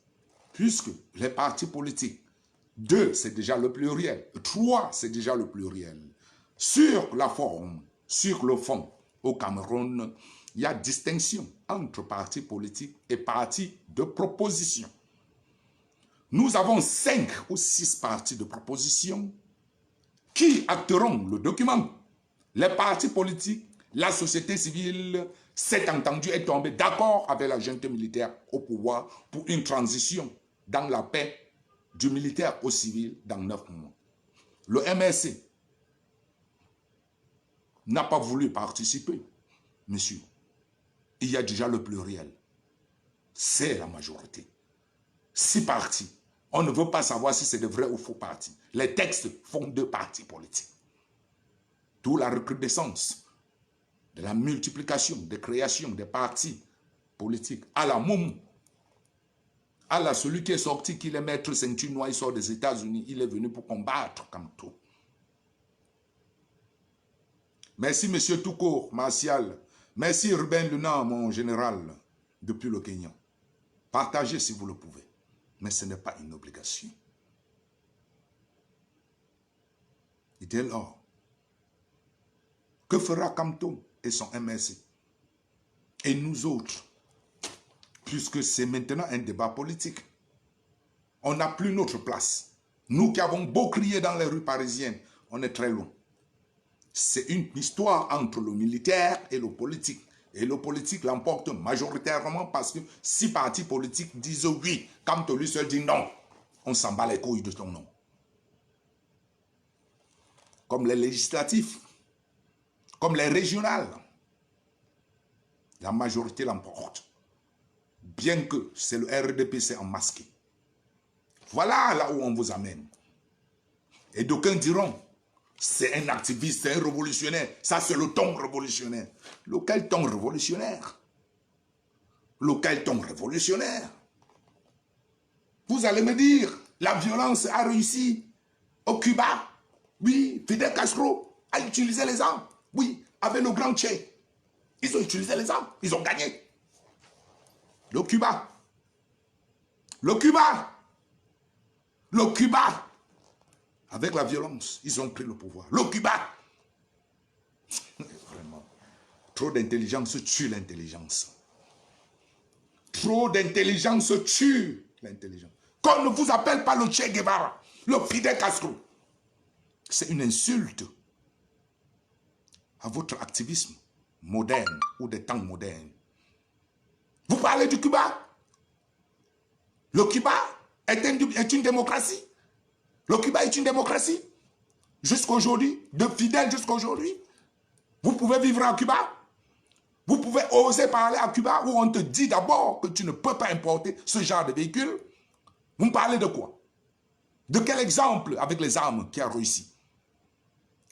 Puisque les partis politiques, 2, c'est déjà le pluriel, 3, c'est déjà le pluriel. Sur la forme, sur le fond, au Cameroun, il y a distinction entre partis politiques et partis de proposition. Nous avons 5 ou 6 partis de proposition qui acteront le document. Les partis politiques, la société civile s'est entendue et tombée d'accord avec la junte militaire au pouvoir pour une transition dans la paix du militaire au civil dans 9 mois. Le MRC n'a pas voulu participer. Monsieur, il y a déjà le pluriel. C'est la majorité. 6 partis. On ne veut pas savoir si c'est de vrais ou faux partis. Les textes font 2 partis politiques. D'où la recrudescence de la multiplication, des créations des partis politiques. À la Moumou, à la celui qui est sorti, qui est maître ceinture noire, il sort des États-Unis, il est venu pour combattre comme tout. Merci, monsieur Toukour, Martial. Merci, Ruben Luna, mon général, depuis le Kenya. Partagez si vous le pouvez. Mais ce n'est pas une obligation. Et dès lors, que fera Kamto et son MSC? Et nous autres? Puisque c'est maintenant un débat politique. On n'a plus notre place. Nous qui avons beau crier dans les rues parisiennes, on est très loin. C'est une histoire entre le militaire et le politique. Et le politique l'emporte majoritairement parce que 6 partis politiques disent oui, quand lui seul dit non. On s'en bat les couilles de ton nom. Comme les législatifs, comme les régionales. La majorité l'emporte. Bien que c'est le RDPC en masqué. Voilà là où on vous amène. Et d'aucuns diront, c'est un activiste, c'est un révolutionnaire. Ça, c'est le ton révolutionnaire. Lequel ton révolutionnaire? Lequel ton révolutionnaire? Vous allez me dire, la violence a réussi au Cuba. Oui, Fidel Castro a utilisé les armes. Oui, avec le grand Che. Ils ont utilisé les armes. Ils ont gagné. Le Cuba. Le Cuba. Le Cuba. Avec la violence, ils ont pris le pouvoir. Le Cuba. Vraiment. Trop d'intelligence tue l'intelligence. Trop d'intelligence tue l'intelligence. Qu'on ne vous appelle pas le Che Guevara, le Fidel Castro. C'est une insulte à votre activisme moderne ou des temps modernes. Vous parlez du Cuba? Le Cuba est une démocratie. Le Cuba est une démocratie. Jusqu'à aujourd'hui, de Fidel jusqu'à aujourd'hui. Vous pouvez vivre à Cuba. Vous pouvez oser parler à Cuba où on te dit d'abord que tu ne peux pas importer ce genre de véhicule. Vous me parlez de quoi? De quel exemple avec les armes qui a réussi?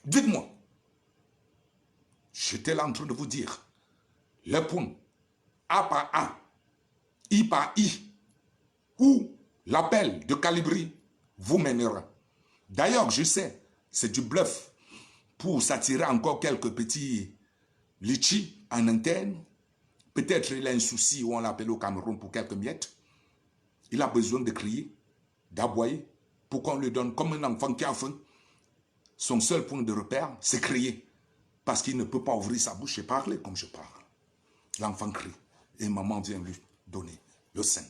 Dites-moi. J'étais là en train de vous dire. Les points A par A, I par I, où l'appel de Calibri vous mènera. D'ailleurs, je sais, c'est du bluff pour s'attirer encore quelques petits litchis en interne. Peut-être il a un souci où on l'appelle au Cameroun pour quelques miettes. Il a besoin de crier, d'aboyer, pour qu'on lui donne comme un enfant qui a faim. Son seul point de repère, c'est crier. Parce qu'il ne peut pas ouvrir sa bouche et parler comme je parle. L'enfant crie et maman vient lui donner le sein.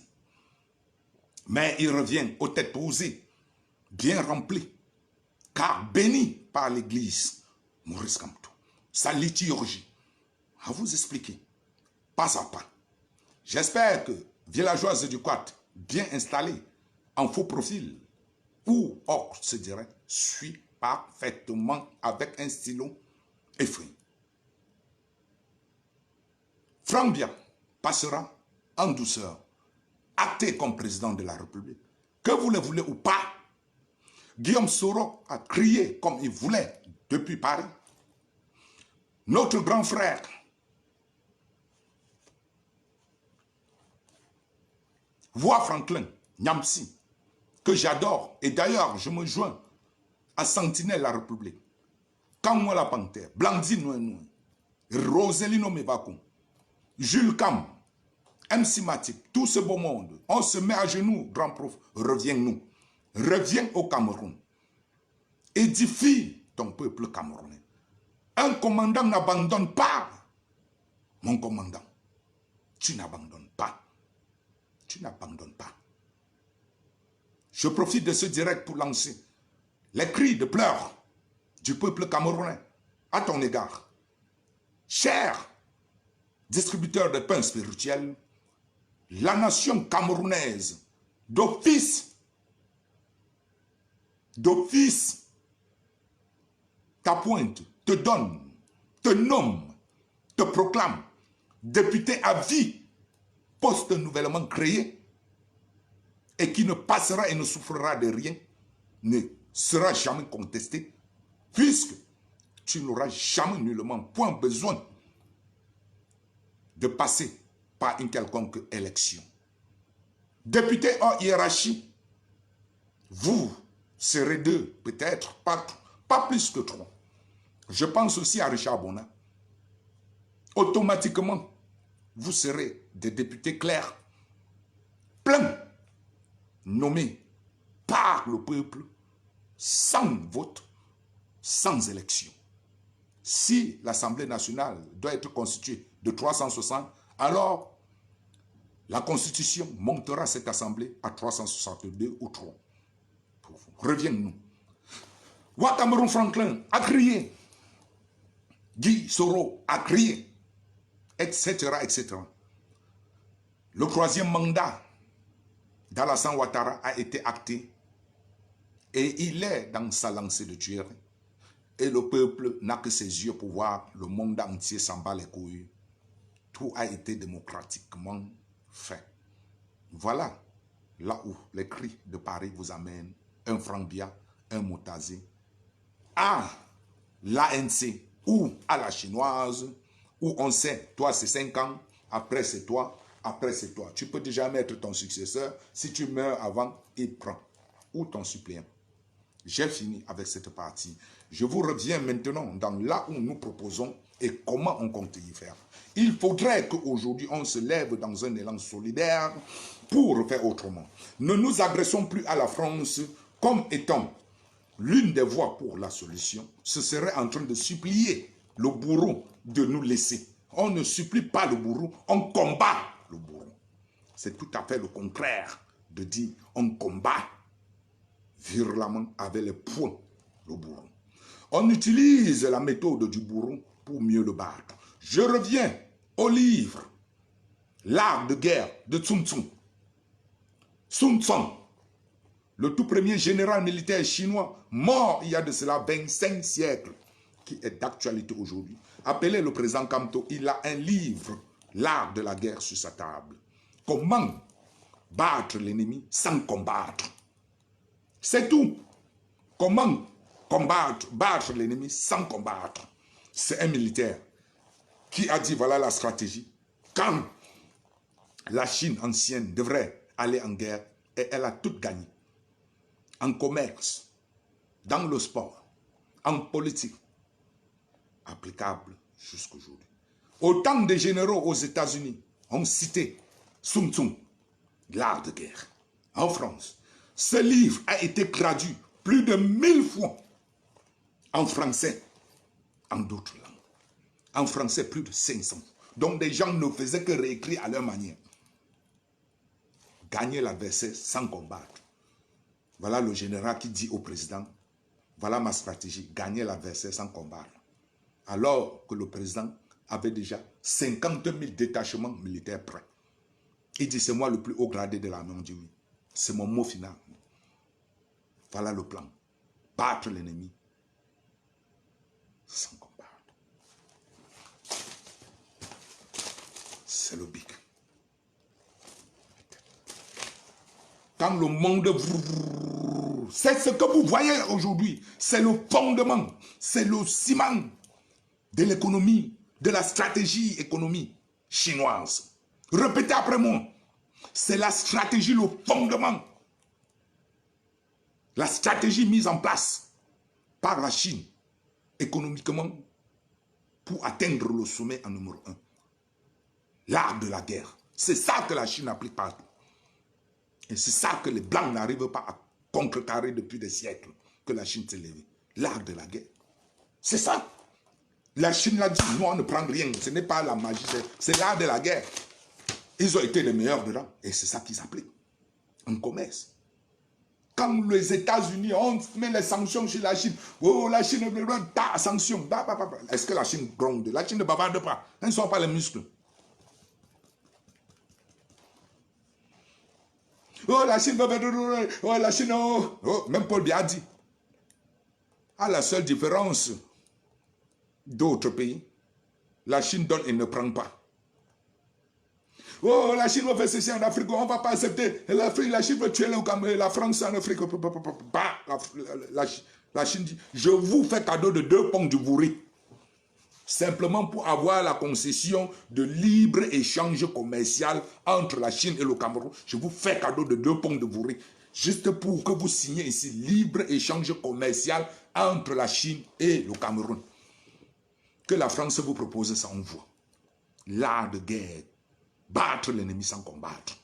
Mais il revient aux têtes posées, bien rempli, car béni par l'Église, Maurice Kamto. Sa liturgie, à vous expliquer, pas à pas. J'espère que villageoise du Quat, bien installée, en faux profil, ou or se dirait, suit parfaitement avec un stylo effrayé. Franck Biya passera en douceur, acté comme président de la République. Que vous le voulez ou pas, Guillaume Soro a crié comme il voulait depuis Paris. Notre grand frère, Voix Franklin, Nyamsi, que j'adore, et d'ailleurs je me joins à Sentinelle la République. Kamwa la Panthère, Blandine Nouenoué, Roselino Mevakoum, Jules Cam, MC Matip, tout ce beau monde, on se met à genoux, grand prof, reviens-nous. Reviens au Cameroun. Édifie ton peuple camerounais. Un commandant n'abandonne pas. Mon commandant, tu n'abandonnes pas. Tu n'abandonnes pas. Je profite de ce direct pour lancer les cris de pleurs du peuple camerounais à ton égard. Cher distributeur de pain spirituel, la nation camerounaise, d'office, t'appointe, te donne, te nomme, te proclame député à vie, poste nouvellement créé et qui ne passera et ne souffrira de rien, ne sera jamais contesté, puisque tu n'auras jamais nullement point besoin de passer par une quelconque élection. Député hors hiérarchie, vous serez deux, peut-être, pas plus que trois. Je pense aussi à Richard Bona. Automatiquement, vous serez des députés clairs, pleins, nommés par le peuple, sans vote, sans élection. Si l'Assemblée nationale doit être constituée de 360, alors la Constitution montera cette Assemblée à 362 ou 3. Reviens-nous. Ouattara Franklin a crié. Guy Soro a crié. Etc., etc. Le troisième mandat d'Alassane Ouattara a été acté et il est dans sa lancée de tuerie. Et le peuple n'a que ses yeux pour voir, le monde entier s'en bat les couilles. Tout a été démocratiquement fait. Voilà là où les cris de Paris vous amènent un Franc-Bia, un Moutazé, à l'ANC ou à la chinoise, où on sait, toi c'est 5 ans, après c'est toi, après c'est toi. Tu peux déjà mettre ton successeur, si tu meurs avant, il prend. Ou ton suppléant. J'ai fini avec cette partie. Je vous reviens maintenant dans là où nous proposons et comment on compte y faire. Il faudrait qu'aujourd'hui on se lève dans un élan solidaire pour faire autrement. Ne nous agressons plus à la France comme étant l'une des voies pour la solution. Ce serait en train de supplier le bourreau de nous laisser. On ne supplie pas le bourreau, on combat le bourreau. C'est tout à fait le contraire de dire on combat violemment avec les poings le bourreau. On utilise la méthode du bourreau pour mieux le battre. Je reviens au livre L'art de guerre de Sun Tzu. Sun Tzu, le tout premier général militaire chinois, mort il y a de cela 25 siècles, qui est d'actualité aujourd'hui. Appelez le président Kamto, il a un livre, L'art de la guerre sur sa table. Comment battre l'ennemi sans combattre. C'est tout. Comment battre l'ennemi sans combattre. C'est un militaire qui a dit voilà la stratégie. Quand la Chine ancienne devrait aller en guerre, et elle a tout gagné. En commerce, dans le sport, en politique, applicable jusqu'aujourd'hui. Autant de généraux aux États-Unis ont cité Sun Tzu, l'art de guerre. En France, ce livre a été traduit plus de 1000 fois en français, en d'autres langues. En français, plus de 500. Donc des gens ne faisaient que réécrire à leur manière. Gagner l'adversaire sans combattre. Voilà le général qui dit au président, voilà ma stratégie, gagner l'adversaire sans combattre. Alors que le président avait déjà 50 000 détachements militaires prêts. Il dit, c'est moi le plus haut gradé de l'armée. On dit oui. C'est mon mot final. Voilà le plan. Battre l'ennemi sans combattre. C'est le bic. Quand le monde... C'est ce que vous voyez aujourd'hui. C'est le fondement. C'est le ciment de l'économie, de la stratégie économique chinoise. Répétez après moi. C'est la stratégie, le fondement. La stratégie mise en place par la Chine, économiquement, pour atteindre le sommet en numéro 1. L'art de la guerre. C'est ça que la Chine applique partout. Et c'est ça que les Blancs n'arrivent pas à contrecarrer depuis des siècles, que la Chine s'est levée. L'art de la guerre. C'est ça. La Chine l'a dit, nous on ne prend rien, ce n'est pas la magie, c'est l'art de la guerre. Ils ont été les meilleurs dedans, et c'est ça qu'ils appliquent. En commerce. Quand les États-Unis ont mis les sanctions sur la Chine, oh la Chine, sanctions, est-ce que la Chine gronde? La Chine ne bavarde pas, ce ne sont pas les muscles. Oh la Chine, oh la Chine, oh, même Paul Biya dit. À la seule différence d'autres pays, la Chine donne et ne prend pas. Oh, la Chine va faire ceci en Afrique, on ne va pas accepter. La Chine veut tuer la France en Afrique. La Chine dit, je vous fais cadeau de 2 ponts du Vouri. Simplement pour avoir la concession de libre-échange commercial entre la Chine et le Cameroun. Je vous fais cadeau de 2 ponts de Vouri. Juste pour que vous signiez ici libre-échange commercial entre la Chine et le Cameroun. que la France vous propose sans voix. L'art de guerre, battre l'ennemi sans combattre.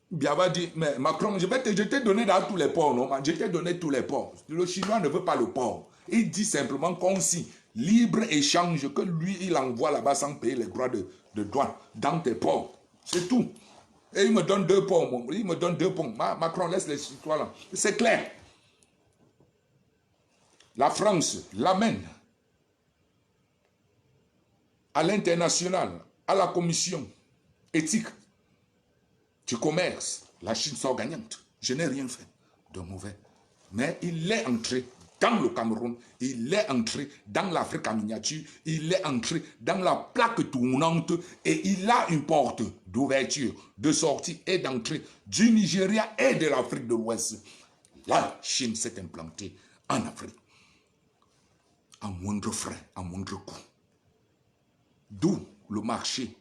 Biava dit, mais Macron, je t'ai donné dans tous les ports, non? Je t'ai donné tous les ports. Le Chinois ne veut pas le port. Il dit simplement qu'on signe libre-échange, que lui, il envoie là-bas sans payer les droits de douane dans tes ports. C'est tout. Et il me donne 2 ports. Il me donne 2 ports. Macron, laisse les citoyens là. C'est clair. La France l'amène à l'international, à la commission éthique du commerce. La Chine sort gagnante. Je n'ai rien fait de mauvais. Mais il est entré dans le Cameroun, il est entré dans l'Afrique en miniature, il est entré dans la plaque tournante et il a une porte d'ouverture, de sortie et d'entrée du Nigeria et de l'Afrique de l'Ouest. La Chine s'est implantée en Afrique. À moindre frais, à moindre coût. D'où le marché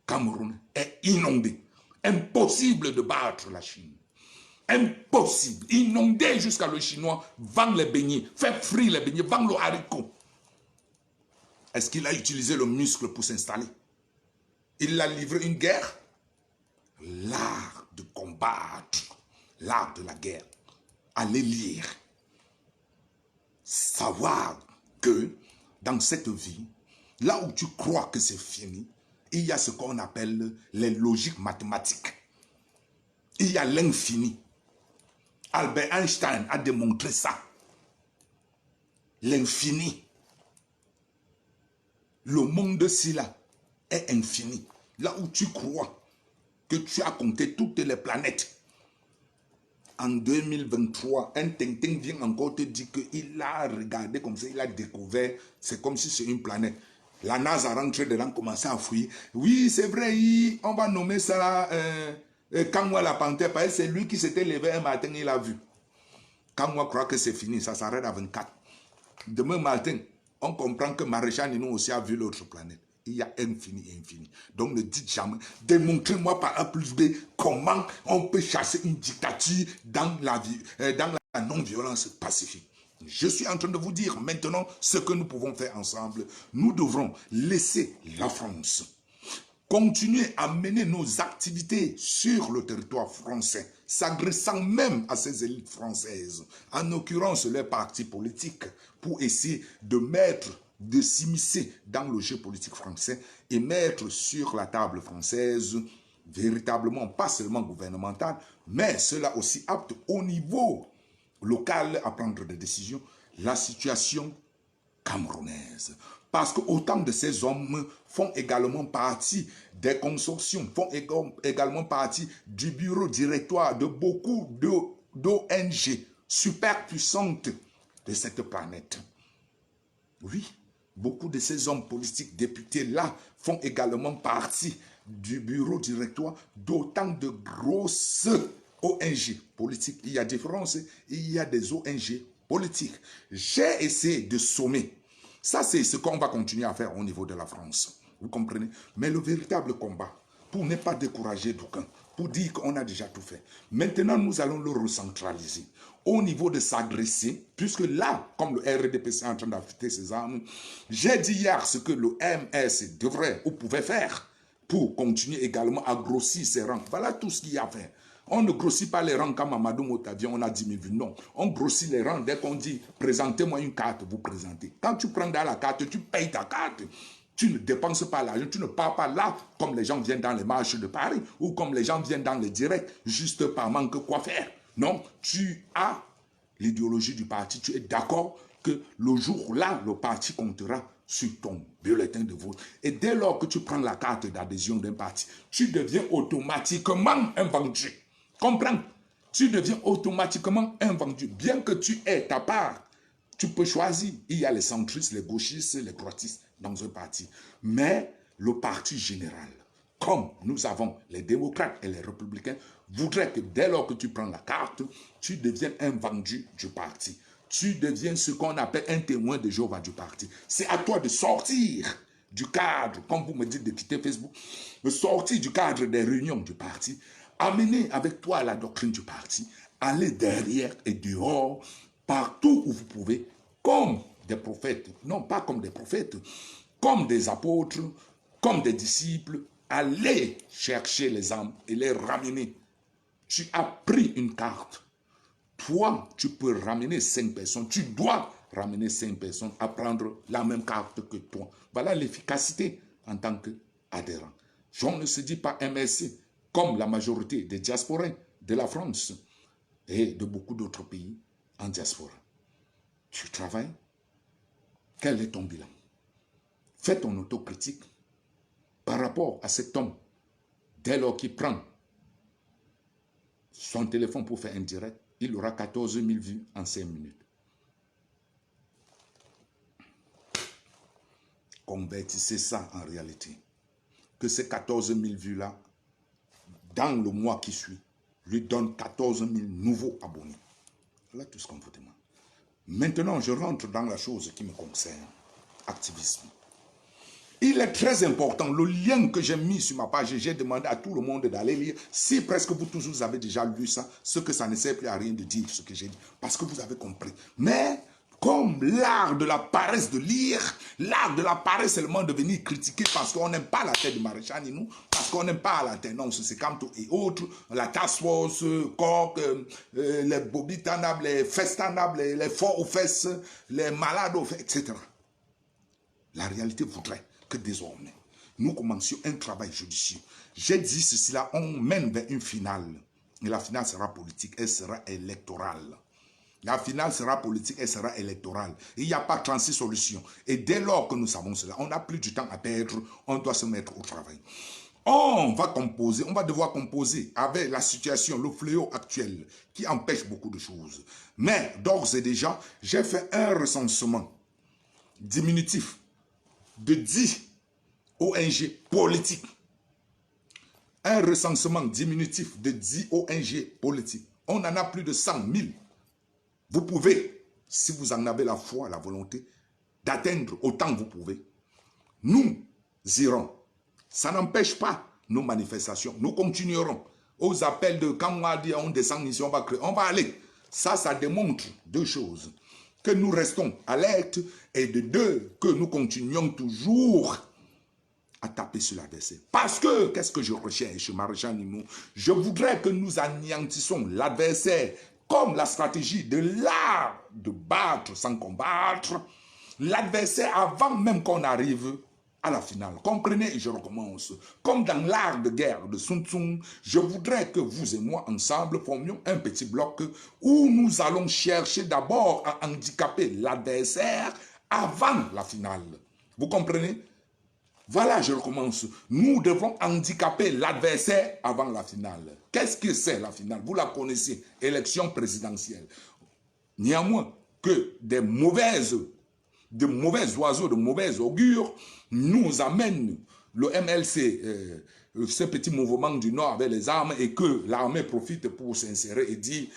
Cameroun est inondé. Impossible de battre la Chine. Impossible. Inondé jusqu'à le Chinois vend les beignets, fait frire les beignets, vend le haricot. Est-ce qu'il a utilisé le muscle pour s'installer? Il a livré une guerre? L'art de combattre, l'art de la guerre. Allez lire. Savoir que dans cette vie, là où tu crois que c'est fini, il y a ce qu'on appelle les logiques mathématiques. Il y a l'infini. Albert Einstein a démontré ça. L'infini. Le monde-ci là est infini. Là où tu crois que tu as compté toutes les planètes. En 2023, un Tintin vient encore te dire qu'il a regardé comme ça, il a découvert, c'est comme si c'est une planète. La NASA rentre dedans, commence à fouiller. Oui, c'est vrai, on va nommer ça Kangwa la panthère, parce que c'est lui qui s'était levé un matin, il a vu. Kangwa croit que c'est fini, ça s'arrête à 24. Demain matin, on comprend que Maréchal Nino aussi a vu l'autre planète. Il y a infini et infini. Donc ne dites jamais, démontrez-moi par A plus B comment on peut chasser une dictature dans la non-violence pacifique. Je suis en train de vous dire maintenant ce que nous pouvons faire ensemble. Nous devrons laisser la France continuer à mener nos activités sur le territoire français, s'adressant même à ces élites françaises, en l'occurrence les partis politiques, pour essayer de s'immiscer dans le jeu politique français et mettre sur la table française, véritablement, pas seulement gouvernementale, mais cela aussi apte au niveau local à prendre des décisions, la situation camerounaise. Parce que autant de ces hommes font également partie des consortiums, font également partie du bureau directoire de beaucoup d'ONG super puissantes de cette planète. Oui, beaucoup de ces hommes politiques députés-là font également partie du bureau directoire d'autant de grosses ONG politiques. Il y a différence, il y a des ONG politiques. J'ai essayé de sommer. Ça, c'est ce qu'on va continuer à faire au niveau de la France. Vous comprenez? Mais le véritable combat, pour ne pas décourager d'aucuns, pour dire qu'on a déjà tout fait. Maintenant, nous allons le recentraliser. Au niveau de s'adresser, puisque là, comme le RDPC est en train d'affûter ses armes, j'ai dit hier ce que le MS devrait ou pouvait faire pour continuer également à grossir ses rangs. Voilà tout ce qu'il y a à faire. On ne grossit pas les rangs comme Mamadou Motavian, on a 10 000 vues. Non, on grossit les rangs dès qu'on dit « présentez-moi une carte », vous présentez. Quand tu prends dans la carte, tu payes ta carte. Tu ne dépenses pas l'argent, tu ne pars pas là comme les gens viennent dans les marches de Paris ou comme les gens viennent dans les directs juste par manque quoi faire. Non, tu as l'idéologie du parti, tu es d'accord que le jour-là, le parti comptera sur ton bulletin de vote. Et dès lors que tu prends la carte d'adhésion d'un parti, tu deviens automatiquement un vendu. Comprends? Tu deviens automatiquement un vendu. Bien que tu aies ta part, tu peux choisir. Il y a les centristes, les gauchistes, les droitistes dans un parti. Mais le parti général, comme nous avons les démocrates et les républicains, voudrait que dès lors que tu prends la carte, tu deviennes un vendu du parti. Tu deviens ce qu'on appelle un témoin de Jéhovah du parti. C'est à toi de sortir du cadre, comme vous me dites de quitter Facebook, de sortir du cadre des réunions du parti, amener avec toi la doctrine du parti, aller derrière et dehors, partout où vous pouvez, comme des prophètes, non pas comme des prophètes, comme des apôtres, comme des disciples, aller chercher les âmes et les ramener. Tu as pris une carte. Toi, tu peux ramener 5 personnes. Tu dois ramener 5 personnes à prendre la même carte que toi. Voilà l'efficacité en tant qu'adhérent. On ne se dit pas MSC, comme la majorité des diasporains de la France et de beaucoup d'autres pays en diaspora. Tu travailles. Quel est ton bilan? Fais ton autocritique par rapport à cet homme, dès lors qu'il prend son téléphone pour faire un direct, il aura 14 000 vues en 5 minutes. Convertissez ça en réalité. Que ces 14 000 vues-là, dans le mois qui suit, lui donne 14 000 nouveaux abonnés. Voilà tout ce qu'on vous demande. Maintenant, je rentre dans la chose qui me concerne. Activisme. Il est très important, le lien que j'ai mis sur ma page, j'ai demandé à tout le monde d'aller lire. Si presque vous tous vous avez déjà lu ça, ce que ça ne sert plus à rien de dire ce que j'ai dit, parce que vous avez compris. Mais comme l'art de la paresse de lire, l'art de la paresse seulement de venir critiquer parce qu'on n'aime pas la tête de Maréchal Ninou, parce qu'on n'aime pas la tenance, c'est Camto et autres, la task force, Coq, les bobitanables, les festanables, les forts aux fesses, les malades aux fesses, etc. La réalité voudrait que désormais, nous commencions un travail judiciaire. J'ai dit ceci là, on mène vers une finale. Et la finale sera politique, elle sera électorale. La finale sera politique, elle sera électorale. Il n'y a pas 36 solutions. Et dès lors que nous savons cela, on n'a plus du temps à perdre, on doit se mettre au travail. On va composer, on va devoir composer avec la situation, le fléau actuel qui empêche beaucoup de choses. Mais d'ores et déjà, j'ai fait un recensement diminutif de 10 ONG politiques. Un recensement diminutif de 10 ONG politiques. On en a plus de 100 000. Vous pouvez, si vous en avez la foi, la volonté, d'atteindre autant que vous pouvez. Nous irons. Ça n'empêche pas nos manifestations. Nous continuerons. Aux appels de quand on va dire on descend ici, on va créer, on va aller. Ça démontre deux choses. Que nous restons alertes et de deux, que nous continuons toujours à taper sur l'adversaire. Parce que, qu'est-ce que je recherche, Maréchal Ninou? Je voudrais que nous anéantissons l'adversaire comme la stratégie de l'art de battre sans combattre l'adversaire avant même qu'on arrive à la finale. Comprenez, et je recommence. Comme dans l'art de guerre de Sun Tzu, je voudrais que vous et moi, ensemble, formions un petit bloc où nous allons chercher d'abord à handicaper l'adversaire avant la finale. Vous comprenez? Voilà, je recommence. Nous devons handicaper l'adversaire avant la finale. Qu'est-ce que c'est la finale? Vous la connaissez, élection présidentielle. Néanmoins, que des mauvais oiseaux, de mauvais augure, nous amènent le MLC, ce petit mouvement du Nord avec les armes, et que l'armée profite pour s'insérer et dire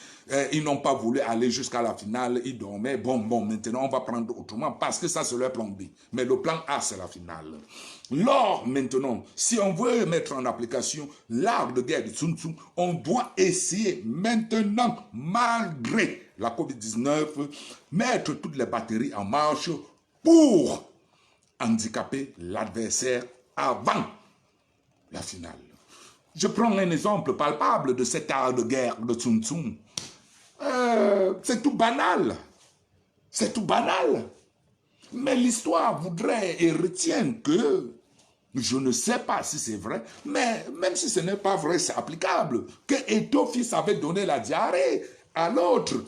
ils n'ont pas voulu aller jusqu'à la finale, ils dormaient, bon, maintenant on va prendre autrement, parce que ça c'est leur plan B. Mais le plan A c'est la finale. Lors maintenant, si on veut mettre en application l'art de guerre de Sun Tzu, on doit essayer maintenant, malgré la COVID-19, mettre toutes les batteries en marche pour handicaper l'adversaire avant la finale. Je prends un exemple palpable de cet art de guerre de Sun Tzu. C'est tout banal. C'est tout banal. Mais l'histoire voudrait et retient que, je ne sais pas si c'est vrai, mais même si ce n'est pas vrai, c'est applicable, que Eto fils avait donné la diarrhée à l'autre,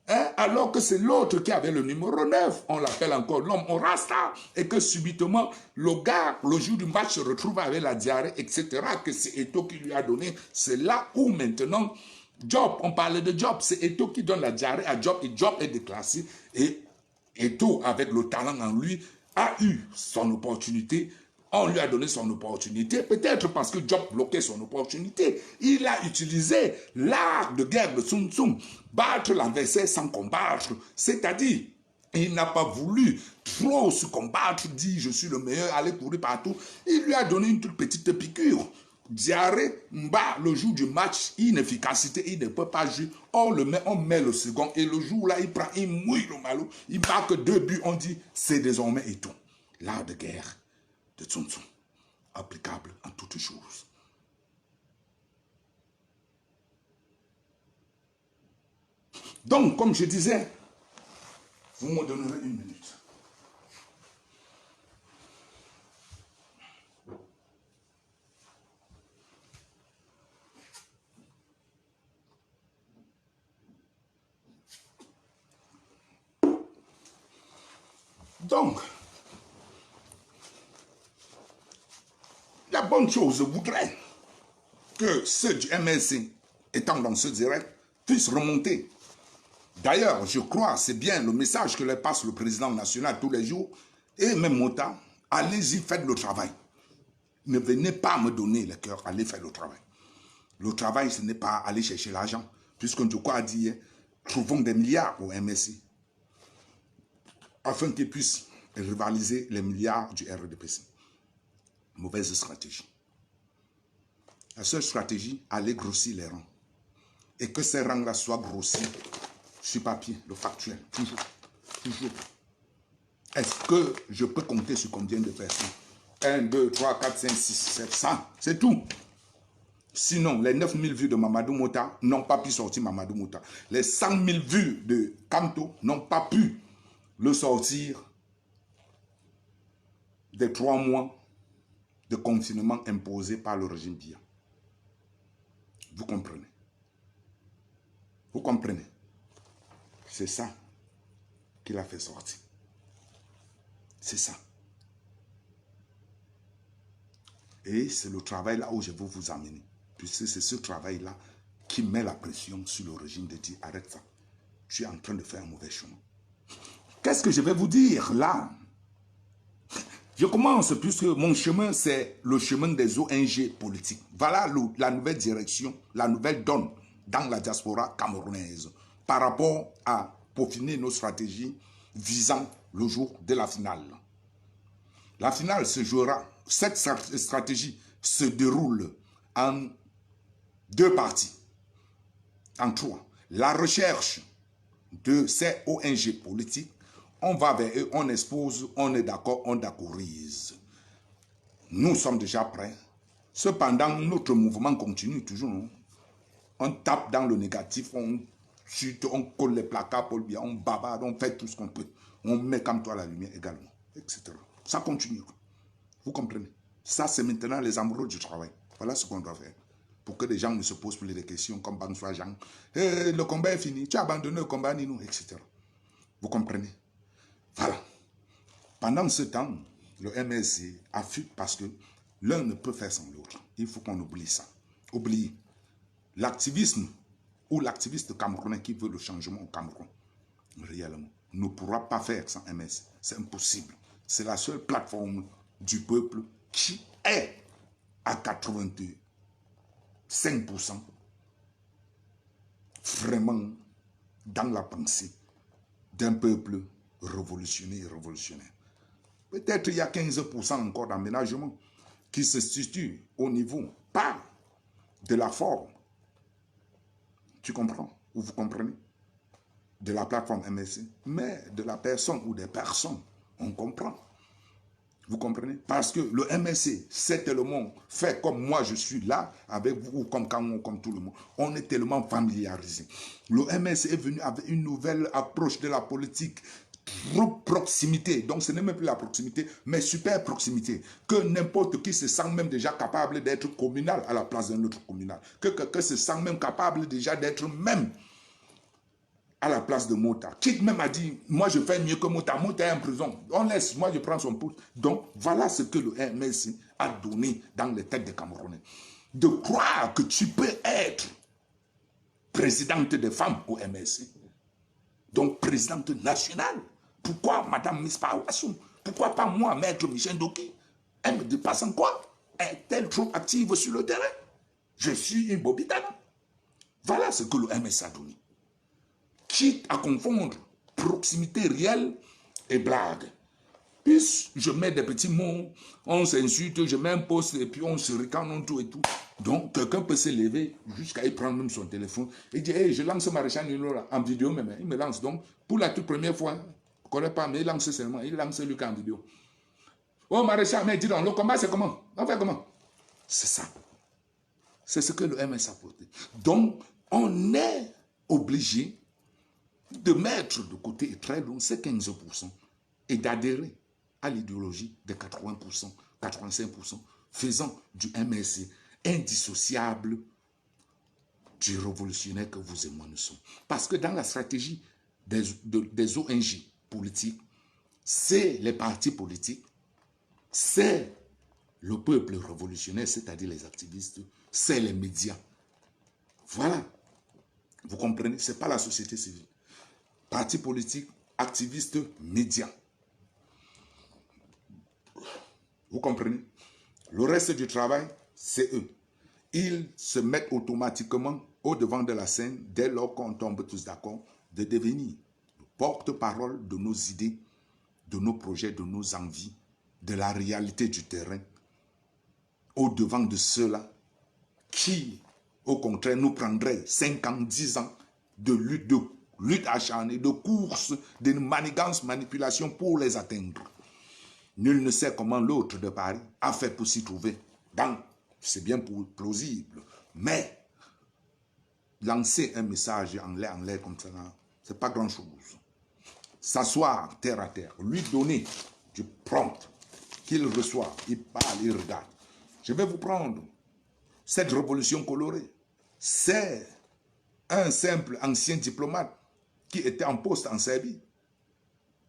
hein, alors que c'est l'autre qui avait le numéro 9, on l'appelle encore l'homme au rasta, et que subitement, le gars, le jour du match, se retrouve avec la diarrhée, etc., que c'est Eto qui lui a donné. C'est là où maintenant, Job, on parlait de Job, c'est Eto qui donne la diarrhée à Job, et Job est déclassé, et Eto, avec le talent en lui, a eu son opportunité. On lui a donné son opportunité, peut-être parce que Job bloquait son opportunité. Il a utilisé l'art de guerre de Sun Tzu, battre l'adversaire sans combattre. C'est-à-dire, il n'a pas voulu trop se combattre, dire je suis le meilleur, aller courir partout. Il lui a donné une toute petite piqûre Diarrhée, Mba, le jour du match, inefficacité, il ne peut pas jouer. On met le second et le jour là, il mouille le malou, il marque 2 buts, on dit c'est désormais et tout. L'art de guerre de Sun Tzu, applicable en toutes choses. Donc, comme je disais, vous me donnerez 1 minute. Donc, la bonne chose voudrait que ceux du MLC, étant dans ce direct, puissent remonter. D'ailleurs, je crois, c'est bien le message que leur passe le président national tous les jours, et même Mota, allez-y, faites le travail. Ne venez pas me donner le cœur, allez faire le travail. Le travail, ce n'est pas aller chercher l'argent, puisque Ndjoko a dit, trouvons des milliards au MSC, afin qu'ils puissent rivaliser les milliards du RDPC. Mauvaise stratégie. La seule stratégie, aller grossir les rangs. Et que ces rangs-là soient grossis sur papier, le factuel, toujours, toujours. Est-ce que je peux compter sur combien de personnes? 1, 2, 3, 4, 5, 6, 7, 100, c'est tout. Sinon, les 9000 vues de Mamadou Mota n'ont pas pu sortir Mamadou Mota. Les 100 000 vues de Kanto n'ont pas pu le sortir des 3 mois de confinement imposé par le régime Biya. Vous comprenez? Vous comprenez? C'est ça qu'il a fait sortir. C'est ça. Et c'est le travail là où je veux vous amener. Puisque c'est ce travail-là qui met la pression sur le régime de dire arrête ça. Tu es en train de faire un mauvais chemin. Qu'est-ce que je vais vous dire là? Je commence puisque mon chemin, c'est le chemin des ONG politiques. Voilà la nouvelle direction, la nouvelle donne dans la diaspora camerounaise par rapport à peaufiner nos stratégies visant le jour de la finale. La finale se jouera, cette stratégie se déroule en 2 parties, en 3. La recherche de ces ONG politiques, on va vers eux, on expose, on est d'accord, on d'accorrise. Nous sommes déjà prêts. Cependant, notre mouvement continue toujours. On tape dans le négatif, on chute, on colle les placards pour le bien, on bavarde, on fait tout ce qu'on peut. On met comme toi la lumière également, etc. Ça continue. Vous comprenez? Ça, c'est maintenant les amoureux du travail. Voilà ce qu'on doit faire. Pour que les gens ne se posent plus des questions comme Banswa Jean. Le combat est fini, tu as abandonné le combat, Nino, etc. Vous comprenez? Voilà. Pendant ce temps, le MSC affûte parce que l'un ne peut faire sans l'autre. Il faut qu'on oublie ça. Oubliez. L'activisme ou l'activiste camerounais qui veut le changement au Cameroun, réellement, ne pourra pas faire sans MS. C'est impossible. C'est la seule plateforme du peuple qui est à 85% vraiment dans la pensée d'un peuple révolutionnaire et révolutionnaire. Peut-être il y a 15% encore d'aménagement qui se situe au niveau, pas de la forme, tu comprends, ou vous comprenez, de la plateforme MSC, mais de la personne ou des personnes, on comprend. Vous comprenez? Parce que le MSC, c'est tellement fait comme moi je suis là, avec vous, comme Kamon, comme tout le monde. On est tellement familiarisé. Le MSC est venu avec une nouvelle approche de la politique, proximité. Donc ce n'est même plus la proximité, mais super proximité. Que n'importe qui se sent même déjà capable d'être communal à la place d'un autre communal. Que quelqu'un se sent même capable déjà d'être même à la place de Mota. Quitte même a dit, moi je fais mieux que Mota. Mota est en prison. On laisse, moi je prends son pouce. Donc voilà ce que le MSC a donné dans les têtes des Camerounais. De croire que tu peux être présidente des femmes au MSC. Donc présidente nationale. Pourquoi Madame Mispa Ouassou? Pourquoi pas moi, Maître Michel Doki? Elle me dépasse en quoi? Est-elle trop active sur le terrain? Je suis une bobitane. Voilà ce que le MSC a donné. Quitte à confondre proximité réelle et blague. Puis je mets des petits mots, on s'insulte, je mets un post et puis on se ricane tout et tout. Donc quelqu'un peut se lever jusqu'à y prendre même son téléphone et dire hey, je lance Maréchal Nino là, en vidéo même. Il me lance donc pour la toute première fois. Je ne connais pas, mais il lance seulement. Il lance Lucas en vidéo. Oh Maréchal, mais dis donc, le combat c'est comment? On fait comment? C'est ça. C'est ce que le MS a porté. Donc on est obligé de mettre de côté très long ces 15% et d'adhérer à l'idéologie des 80%, 85%, faisant du MSC indissociable du révolutionnaire que vous et moi nous sommes. Parce que dans la stratégie des ONG politiques, c'est les partis politiques, c'est le peuple révolutionnaire, c'est-à-dire les activistes, c'est les médias. Voilà. Vous comprenez? Ce n'est pas la société civile. Partis politiques, activistes, médias. Vous comprenez? Le reste du travail, c'est eux. Ils se mettent automatiquement au devant de la scène dès lors qu'on tombe tous d'accord de devenir le porte-parole de nos idées, de nos projets, de nos envies, de la réalité du terrain, au devant de ceux-là qui, au contraire, nous prendraient 5 ans, 10 ans de lutte acharnée, de course, de manigance, manipulation pour les atteindre. Nul ne sait comment l'autre de Paris a fait pour s'y trouver. Donc, c'est bien plausible. Mais, lancer un message en l'air comme ça, c'est pas grand-chose. S'asseoir terre à terre, lui donner du prompt qu'il reçoit, il parle, il regarde. Je vais vous prendre cette révolution colorée. C'est un simple ancien diplomate qui était en poste en Serbie.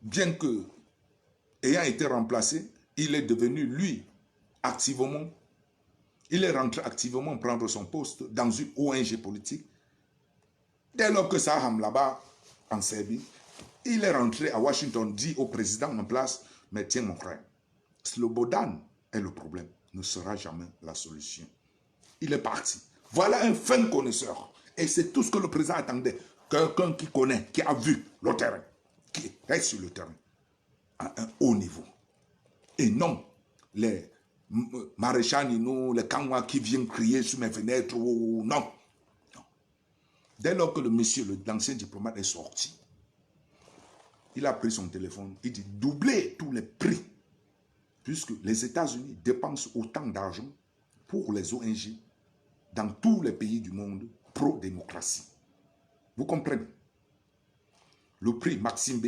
Bien que, ayant été remplacé, il est devenu, lui, activement, il est rentré activement prendre son poste dans une ONG politique. Dès lors que ça a là-bas, en Serbie, il est rentré à Washington, dit au président en place, mais tiens mon frère, Slobodan est le problème, ne sera jamais la solution. Il est parti. Voilà un fin connaisseur. Et c'est tout ce que le président attendait. Quelqu'un qui connaît, qui a vu le terrain, qui reste sur le terrain, à un haut niveau. Et non les maréchals Nino, les Kanwa qui viennent crier sur mes fenêtres. Oh, non. Non. Dès lors que le monsieur, l'ancien diplomate est sorti, il a pris son téléphone, il dit doubler tous les prix, puisque les États-Unis dépensent autant d'argent pour les ONG dans tous les pays du monde pro-démocratie. Vous comprenez? Le prix Maxime B,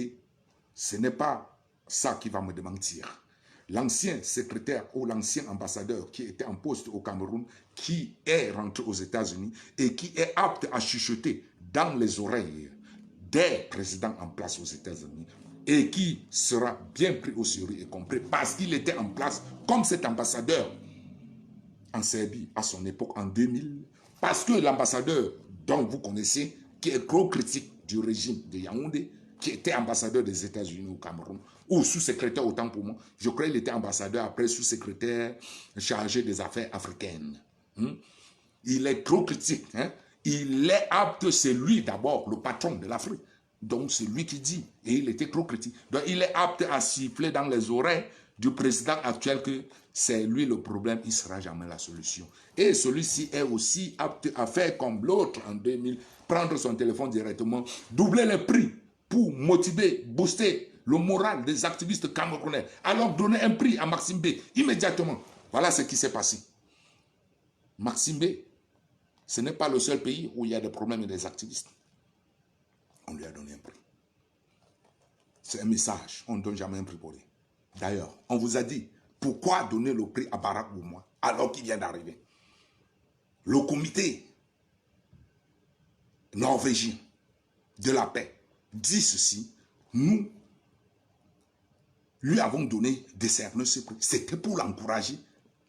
ce n'est pas ça qui va me démentir. L'ancien secrétaire ou l'ancien ambassadeur qui était en poste au Cameroun, qui est rentré aux États-Unis et qui est apte à chuchoter dans les oreilles des présidents en place aux États-Unis et qui sera bien pris au sérieux et compris parce qu'il était en place comme cet ambassadeur en Serbie à son époque en 2000, parce que l'ambassadeur dont vous connaissez, qui est gros critique du régime de Yaoundé, qui était ambassadeur des États-Unis au Cameroun, ou sous-secrétaire autant pour moi, je crois qu'il était ambassadeur, après sous-secrétaire chargé des affaires africaines. Il est trop critique. Il est apte, c'est lui d'abord, le patron de l'Afrique. Donc c'est lui qui dit, et il était trop critique. Donc il est apte à siffler dans les oreilles du président actuel que c'est lui le problème, il ne sera jamais la solution. Et celui-ci est aussi apte à faire comme l'autre en 2000, prendre son téléphone directement, doubler les prix pour motiver, booster le moral des activistes camerounais. Alors donner un prix à Maxime B immédiatement. Voilà ce qui s'est passé. Maxime B, ce n'est pas le seul pays où il y a des problèmes des activistes. On lui a donné un prix. C'est un message, on ne donne jamais un prix pour lui. D'ailleurs, on vous a dit, pourquoi donner le prix à Barack Obama alors qu'il vient d'arriver? Le comité norvégien de la paix dit ceci, nous lui avons donné, décerné ce prix. C'était pour l'encourager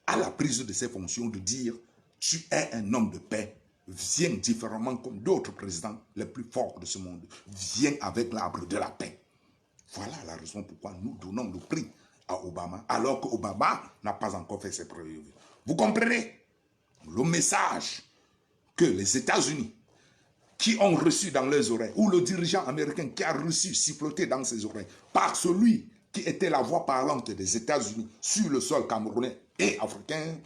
à la prise de ses fonctions, de dire, tu es un homme de paix, viens différemment comme d'autres présidents les plus forts de ce monde, viens avec l'arbre de la paix. Voilà la raison pourquoi nous donnons le prix à Obama, alors qu'Obama n'a pas encore fait ses preuves. Vous comprenez le message que les États-Unis, qui ont reçu dans leurs oreilles, ou le dirigeant américain qui a reçu siffloter dans ses oreilles, par celui qui était la voix parlante des États-Unis sur le sol camerounais et africain,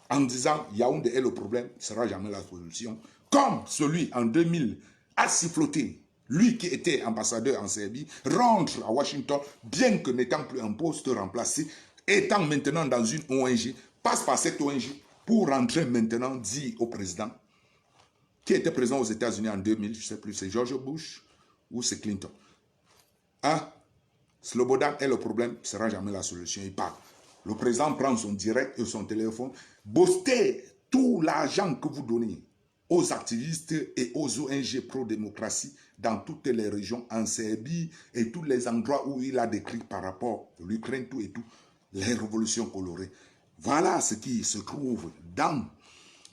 en disant Yaoundé est le problème, ce ne sera jamais la solution. Comme celui en 2000 a siffloté, lui qui était ambassadeur en Serbie, rentre à Washington, bien que n'étant plus un poste remplacé, étant maintenant dans une ONG, passe par cette ONG pour rentrer maintenant, dit au président, qui était présent aux États-Unis en 2000, je ne sais plus, c'est George Bush ou c'est Clinton. Hein? Slobodan est le problème, ce ne sera jamais la solution. Il part. Le président prend son direct et son téléphone, boostez tout l'argent que vous donnez aux activistes et aux ONG pro-démocratie dans toutes les régions, en Serbie et tous les endroits où il a décrit par rapport à l'Ukraine, tout et tout, les révolutions colorées. Voilà ce qui se trouve dans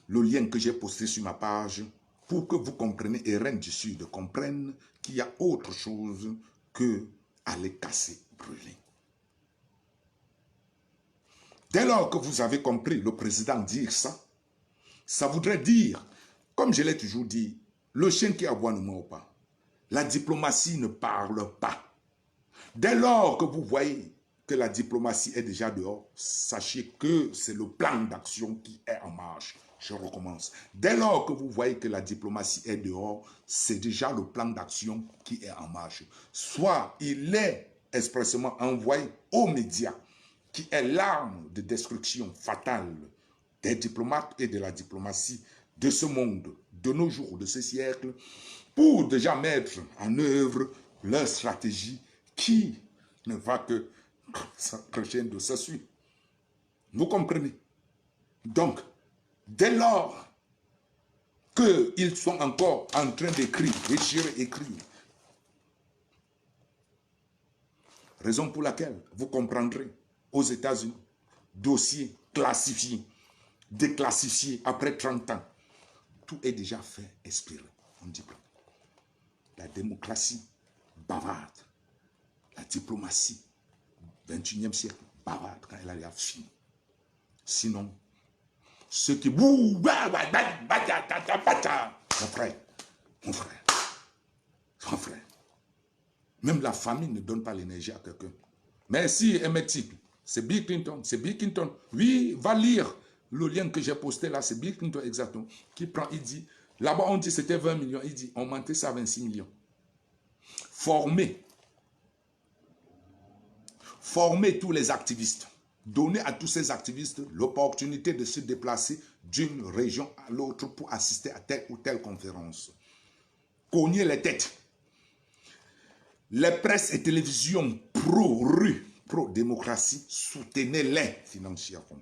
le lien que j'ai posté sur ma page pour que vous compreniez et Rennes du Sud comprennent qu'il y a autre chose que aller casser, brûler. Dès lors que vous avez compris le président dire ça, ça voudrait dire, comme je l'ai toujours dit, le chien qui aboie ne mord pas. La diplomatie ne parle pas. Dès lors que vous voyez que la diplomatie est déjà dehors, sachez que c'est le plan d'action qui est en marche. Je recommence. Dès lors que vous voyez que la diplomatie est dehors, c'est déjà le plan d'action qui est en marche. Soit il est expressément envoyé aux médias, qui est l'arme de destruction fatale des diplomates et de la diplomatie de ce monde, de nos jours, de ce siècle, pour déjà mettre en œuvre leur stratégie qui ne va que crescendo, ça suit. Vous comprenez? Donc, dès lors qu'ils sont encore en train d'écrire, déchirer, écrire, raison pour laquelle vous comprendrez aux États-Unis, dossier classifié, déclassifié après 30 ans, tout est déjà fait, expirer. On dit pas. La démocratie bavarde, la diplomatie, 21e siècle, bavarde quand elle a déjà fini. Sinon, ceux qui... Mon frère, même la famille ne donne pas l'énergie à quelqu'un. Merci, Emetic. C'est Bill Clinton. C'est Bill Clinton. Oui, va lire le lien que j'ai posté là. C'est Bill Clinton exactement. Qui prend, il dit, là-bas on dit c'était 20 millions. Il dit, on montait ça à 26 millions. Former tous les activistes. Donner à tous ces activistes l'opportunité de se déplacer d'une région à l'autre pour assister à telle ou telle conférence. Cogner les têtes. Les presses et télévisions pro-rue, pro-démocratie, soutenez-les financièrement.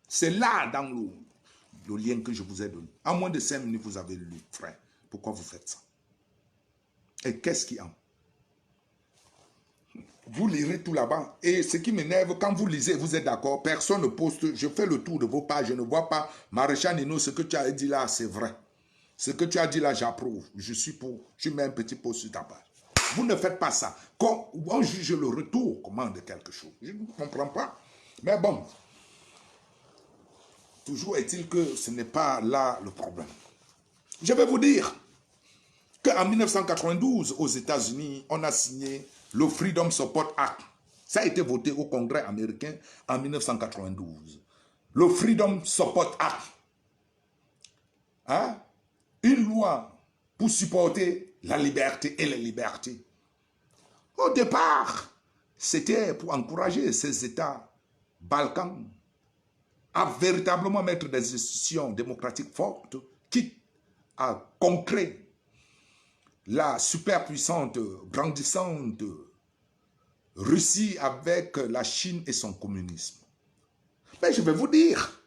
C'est là dans le lien que je vous ai donné. En moins de 5 minutes, vous avez lu, frère. Pourquoi vous faites ça? Et qu'est-ce qui en? Vous lirez tout là-bas. Et ce qui m'énerve, quand vous lisez, vous êtes d'accord, personne ne poste. Je fais le tour de vos pages, je ne vois pas. Maréchal Nino, ce que tu as dit là, c'est vrai. Ce que tu as dit là, j'approuve. Je suis pour. Je mets un petit post sur ta page. Vous ne faites pas ça. Quand on juge le retour, comment de quelque chose. Je ne comprends pas. Mais bon. Toujours est-il que ce n'est pas là le problème. Je vais vous dire qu'en 1992, aux États-Unis, on a signé le Freedom Support Act. Ça a été voté au Congrès américain en 1992. Le Freedom Support Act. Hein? Une loi pour supporter la liberté et les libertés. Au départ, c'était pour encourager ces États balkans à véritablement mettre des institutions démocratiques fortes, quitte à concret la superpuissante, grandissante Russie avec la Chine et son communisme. Mais je vais vous dire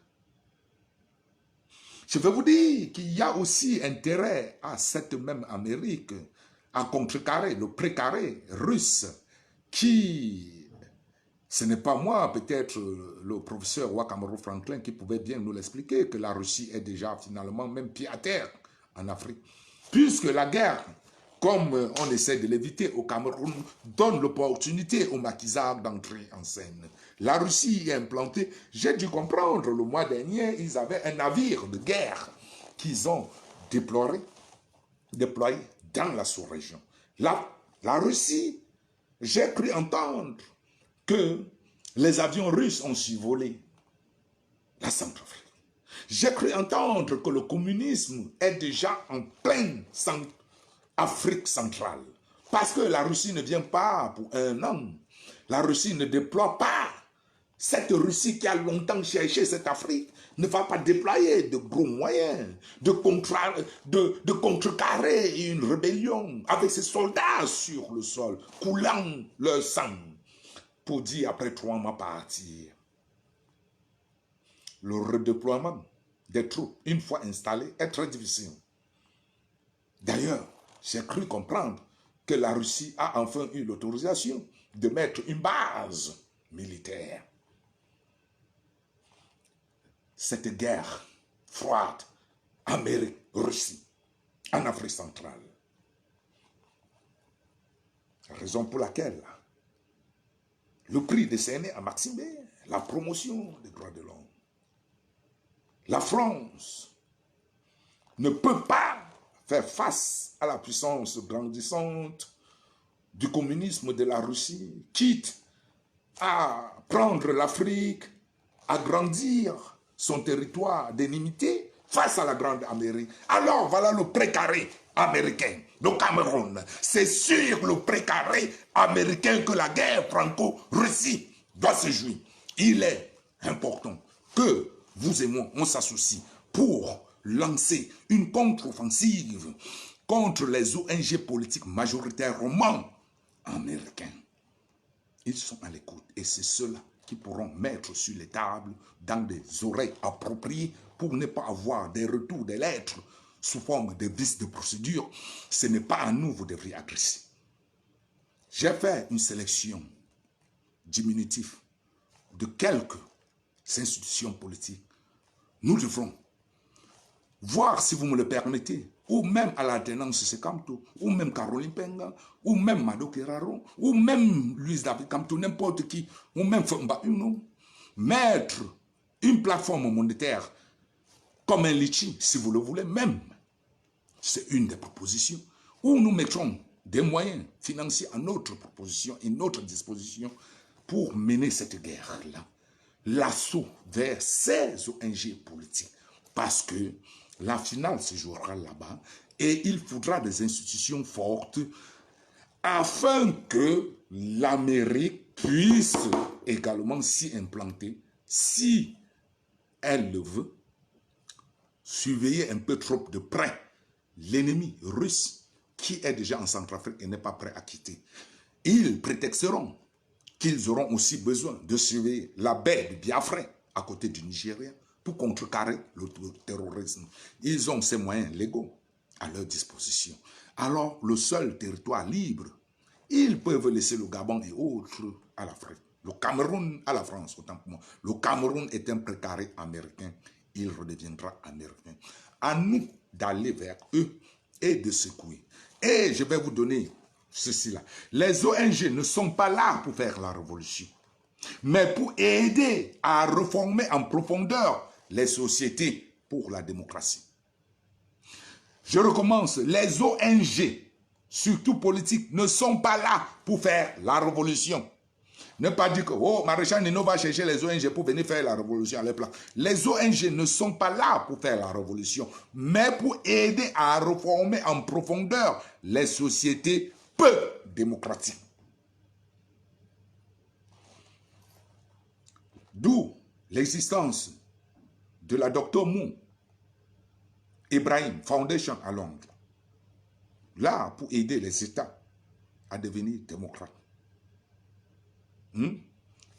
qu'il y a aussi intérêt à cette même Amérique à contrecarrer le précaré russe qui, ce n'est pas moi, peut-être le professeur Wakamaro Franklin qui pouvait bien nous l'expliquer, que la Russie est déjà finalement même pied à terre en Afrique. Puisque la guerre, comme on essaie de l'éviter au Cameroun, donne l'opportunité aux maquisards d'entrer en scène. La Russie est implantée. J'ai dû comprendre, le mois dernier, ils avaient un navire de guerre qu'ils ont déployé dans la sous-région. La Russie, j'ai cru entendre que les avions russes ont survolé la Centrafrique. J'ai cru entendre que le communisme est déjà en pleine Afrique centrale. Parce que la Russie ne vient pas pour un an. La Russie ne déploie pas. Cette Russie qui a longtemps cherché cette Afrique ne va pas déployer de gros moyens de contrecarrer une rébellion avec ses soldats sur le sol, coulant leur sang, pour dire après 3 mois partir. Le redéploiement des troupes, une fois installées, est très difficile. D'ailleurs, j'ai cru comprendre que la Russie a enfin eu l'autorisation de mettre une base militaire. Cette guerre froide, Amérique-Russie, en Afrique centrale. Raison pour laquelle le prix décerné à Maxime, la promotion des droits de l'homme. La France ne peut pas faire face à la puissance grandissante du communisme de la Russie, quitte à prendre l'Afrique, à grandir son territoire d'ennemité face à la Grande Amérique. Alors voilà le précaré américain, le Cameroun. C'est sur le précaré américain que la guerre franco-russie doit se jouer. Il est important que vous et moi, on s'associe pour lancer une contre-offensive contre les ONG politiques majoritairement américains. Ils sont à l'écoute et c'est ceux-là qui pourront mettre sur les tables dans des oreilles appropriées pour ne pas avoir des retours des lettres sous forme de vices de procédure. Ce n'est pas à nous vous devriez agresser. J'ai fait une sélection diminutive de quelques institutions politiques. Nous devrons voir, si vous me le permettez, ou même à l'alternance Sekamto, ou même Caroline Penga, ou même Mado Keraro, ou même Louise David Kamto, n'importe qui, ou même Fumba Uno, mettre une plateforme monétaire comme un litchi, si vous le voulez, même, c'est une des propositions, où nous mettrons des moyens financiers à notre proposition et notre disposition pour mener cette guerre-là. L'assaut vers ces ONG politiques, parce que la finale se jouera là-bas et il faudra des institutions fortes afin que l'Amérique puisse également s'y implanter, si elle le veut, surveiller un peu trop de près l'ennemi russe qui est déjà en Centrafrique et n'est pas prêt à quitter. Ils prétexteront qu'ils auront aussi besoin de surveiller la baie de Biafra à côté du Nigeria pour contrecarrer le terrorisme. Ils ont ces moyens légaux à leur disposition. Alors, le seul territoire libre, ils peuvent laisser le Gabon et autres à l'Afrique. Le Cameroun à la France, autant pour moi. Le Cameroun est un précaré américain. Il redeviendra américain. À nous d'aller vers eux et de secouer. Et je vais vous donner ceci-là. Les ONG ne sont pas là pour faire la révolution, mais pour aider à réformer en profondeur les sociétés pour la démocratie. Je recommence, les ONG, surtout politiques, ne sont pas là pour faire la révolution. Ne pas dire que Maréchal Nino va chercher les ONG pour venir faire la révolution à leur place. Les ONG ne sont pas là pour faire la révolution, mais pour aider à réformer en profondeur les sociétés peu démocratiques. D'où l'existence de la Dr Mou Ibrahim Foundation à Londres, là pour aider les États à devenir démocrates,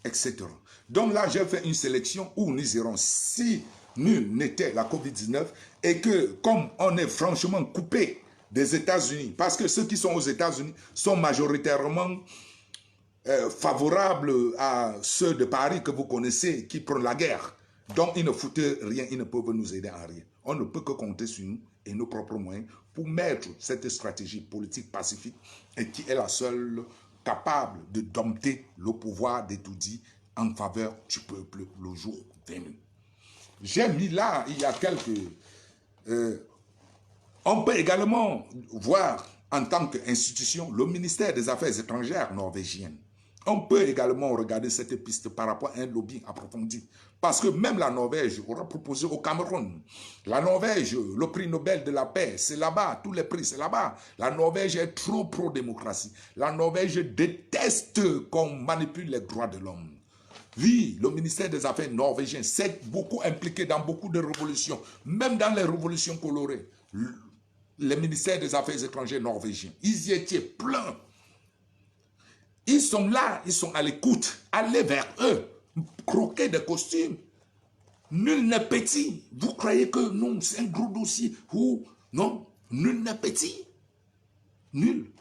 etc. Donc là, j'ai fait une sélection où nous irons, si nul n'était la COVID-19 et que, comme on est franchement coupé des États-Unis, parce que ceux qui sont aux États-Unis sont majoritairement favorables à ceux de Paris que vous connaissez, qui prennent la guerre. Donc, ils ne foutent rien, ils ne peuvent nous aider en rien. On ne peut que compter sur nous et nos propres moyens pour mettre cette stratégie politique pacifique et qui est la seule capable de dompter le pouvoir d'étudier en faveur du peuple le jour venu. J'ai mis là, il y a quelques... on peut également voir en tant qu'institution le ministère des Affaires étrangères norvégienne. On peut également regarder cette piste par rapport à un lobby approfondi. Parce que même la Norvège aura proposé au Cameroun. La Norvège, le prix Nobel de la paix, c'est là-bas. Tous les prix, c'est là-bas. La Norvège est trop pro-démocratie. La Norvège déteste qu'on manipule les droits de l'homme. Oui, le ministère des Affaires norvégien s'est beaucoup impliqué dans beaucoup de révolutions. Même dans les révolutions colorées. Les ministères des Affaires étrangères norvégiens, ils y étaient pleins. Ils sont là, ils sont à l'écoute. Allez vers eux. Croquez des costumes. Nul n'est petit. Vous croyez que non, c'est un gros dossier. Ou non, nul n'est petit. Nul.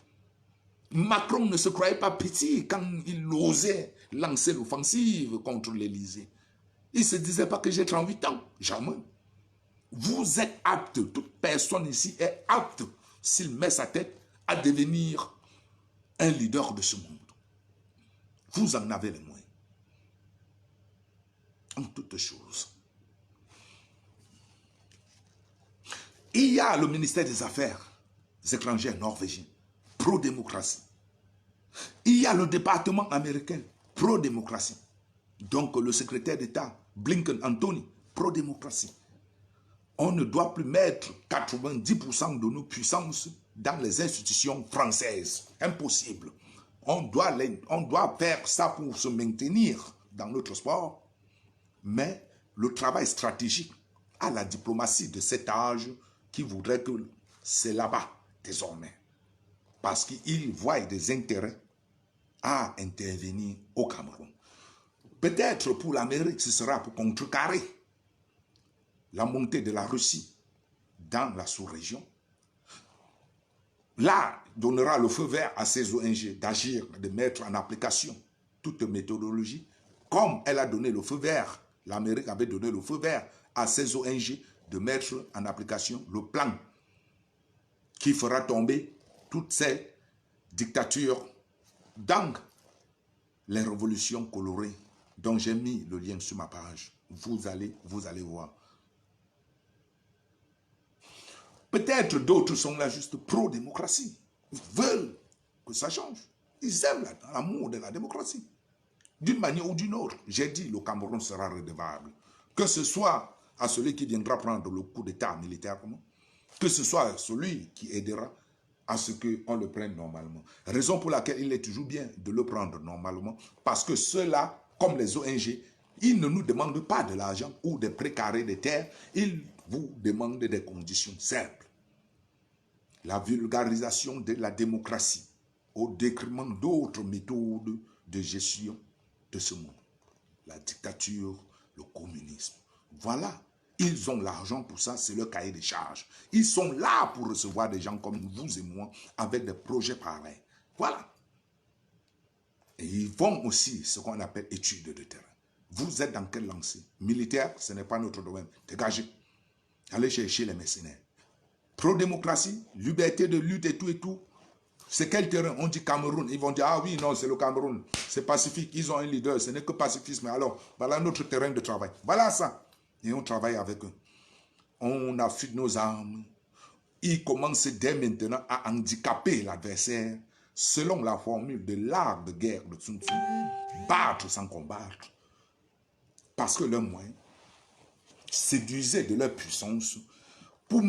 Macron ne se croyait pas petit quand il osait lancer l'offensive contre l'Élysée. Il ne se disait pas que j'ai 38 ans. Jamais. Vous êtes apte. Toute personne ici est apte, s'il met sa tête, à devenir un leader de ce monde. Vous en avez les moyens. En toutes choses. Il y a le ministère des Affaires étrangères norvégien, pro-démocratie. Il y a le département américain, pro-démocratie. Donc le secrétaire d'État, Blinken Anthony, pro-démocratie. On ne doit plus mettre 90% de nos puissances dans les institutions françaises. Impossible. On doit faire ça pour se maintenir dans notre sport. Mais le travail stratégique à la diplomatie de cet âge qui voudrait que c'est là-bas désormais. Parce qu'ils voient des intérêts à intervenir au Cameroun. Peut-être pour l'Amérique, ce sera pour contrecarrer la montée de la Russie dans la sous-région. Là, donnera le feu vert à ces ONG d'agir, de mettre en application toute méthodologie, comme elle a donné le feu vert, l'Amérique avait donné le feu vert à ces ONG de mettre en application le plan qui fera tomber toutes ces dictatures dans les révolutions colorées dont j'ai mis le lien sur ma page. Vous allez voir. Peut-être d'autres sont là juste pro-démocratie. Ils veulent que ça change. Ils aiment l'amour de la démocratie. D'une manière ou d'une autre, j'ai dit le Cameroun sera redevable. Que ce soit à celui qui viendra prendre le coup d'état militairement, que ce soit celui qui aidera à ce qu'on le prenne normalement. Raison pour laquelle il est toujours bien de le prendre normalement, parce que ceux-là, comme les ONG, ils ne nous demandent pas de l'argent ou des précarés de terre, ils vous demandent des conditions simples. La vulgarisation de la démocratie au détriment d'autres méthodes de gestion de ce monde. La dictature, le communisme. Voilà. Ils ont l'argent pour ça, c'est leur cahier de charges. Ils sont là pour recevoir des gens comme vous et moi avec des projets pareils. Voilà. Et ils font aussi ce qu'on appelle études de terrain. Vous êtes dans quelle lancée? Militaire, ce n'est pas notre domaine. Dégagez. Allez chercher les mercenaires. Pro-démocratie, liberté de lutte et tout. C'est quel terrain? On dit Cameroun. Ils vont dire, ah oui, non, c'est le Cameroun. C'est pacifique. Ils ont un leader. Ce n'est que pacifisme. Alors, voilà notre terrain de travail. Voilà ça. Et on travaille avec eux. On affûte nos armes. Ils commencent dès maintenant à handicaper l'adversaire selon la formule de l'art de guerre de Sun Tzu. Battre sans combattre. Parce que leurs moyens séduisaient de leur puissance pour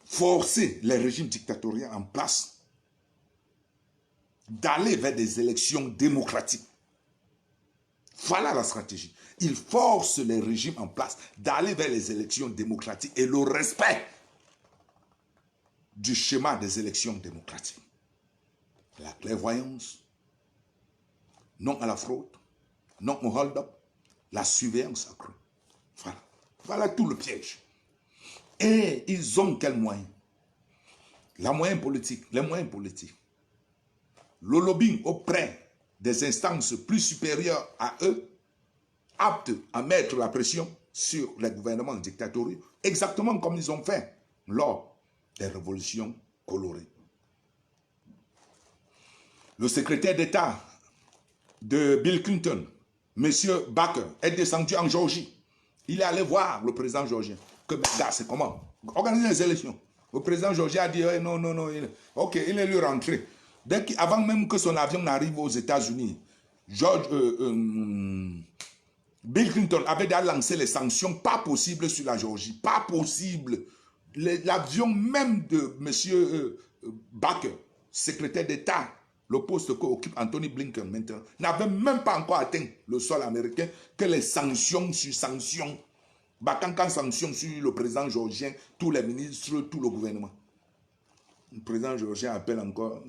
forcer les régimes dictatoriaux en place d'aller vers des élections démocratiques. Voilà la stratégie. Ils forcent les régimes en place d'aller vers les élections démocratiques et le respect du schéma des élections démocratiques. La clairvoyance, non à la fraude, non au hold-up, la surveillance accrue. Voilà. Voilà tout le piège. Et ils ont quels moyens? Les moyens politiques. Le lobbying auprès des instances plus supérieures à eux, aptes à mettre la pression sur les gouvernements dictatoriaux, exactement comme ils ont fait lors des révolutions colorées. Le secrétaire d'État de Bill Clinton, M. Baker, est descendu en Géorgie. Il est allé voir le président géorgien. Que gars, c'est comment? Organiser les élections. Le président géorgien a dit, non, ok, il est lui rentré. Avant même que son avion n'arrive aux États-Unis, Bill Clinton avait déjà lancé les sanctions pas possibles sur la Géorgie. Pas possible. L'avion même de M. Baker, secrétaire d'État, le poste qu'occupe Anthony Blinken maintenant, n'avait même pas encore atteint le sol américain que les sanctions sur sanctions. Quand sanctions sur le président géorgien, tous les ministres, tout le gouvernement. Le président géorgien appelle encore.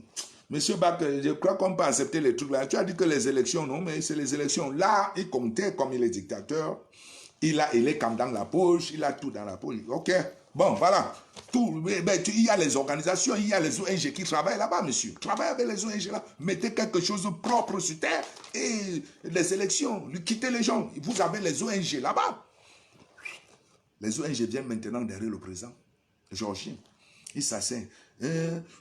Monsieur Bach, je crois qu'on peut accepter les trucs là. Tu as dit que les élections, non, mais c'est les élections. Là, il comptait comme il est dictateur. Il a les camps dans la poche, il a tout dans la poche. Ok, bon, voilà. Tout, il y a les organisations, il y a les ONG qui travaillent là-bas, monsieur. Travaillez avec les ONG là. Mettez quelque chose de propre sur terre et les élections, quittez les gens. Vous avez les ONG là-bas. Les ONG viennent maintenant derrière le président géorgien. Il s'assène.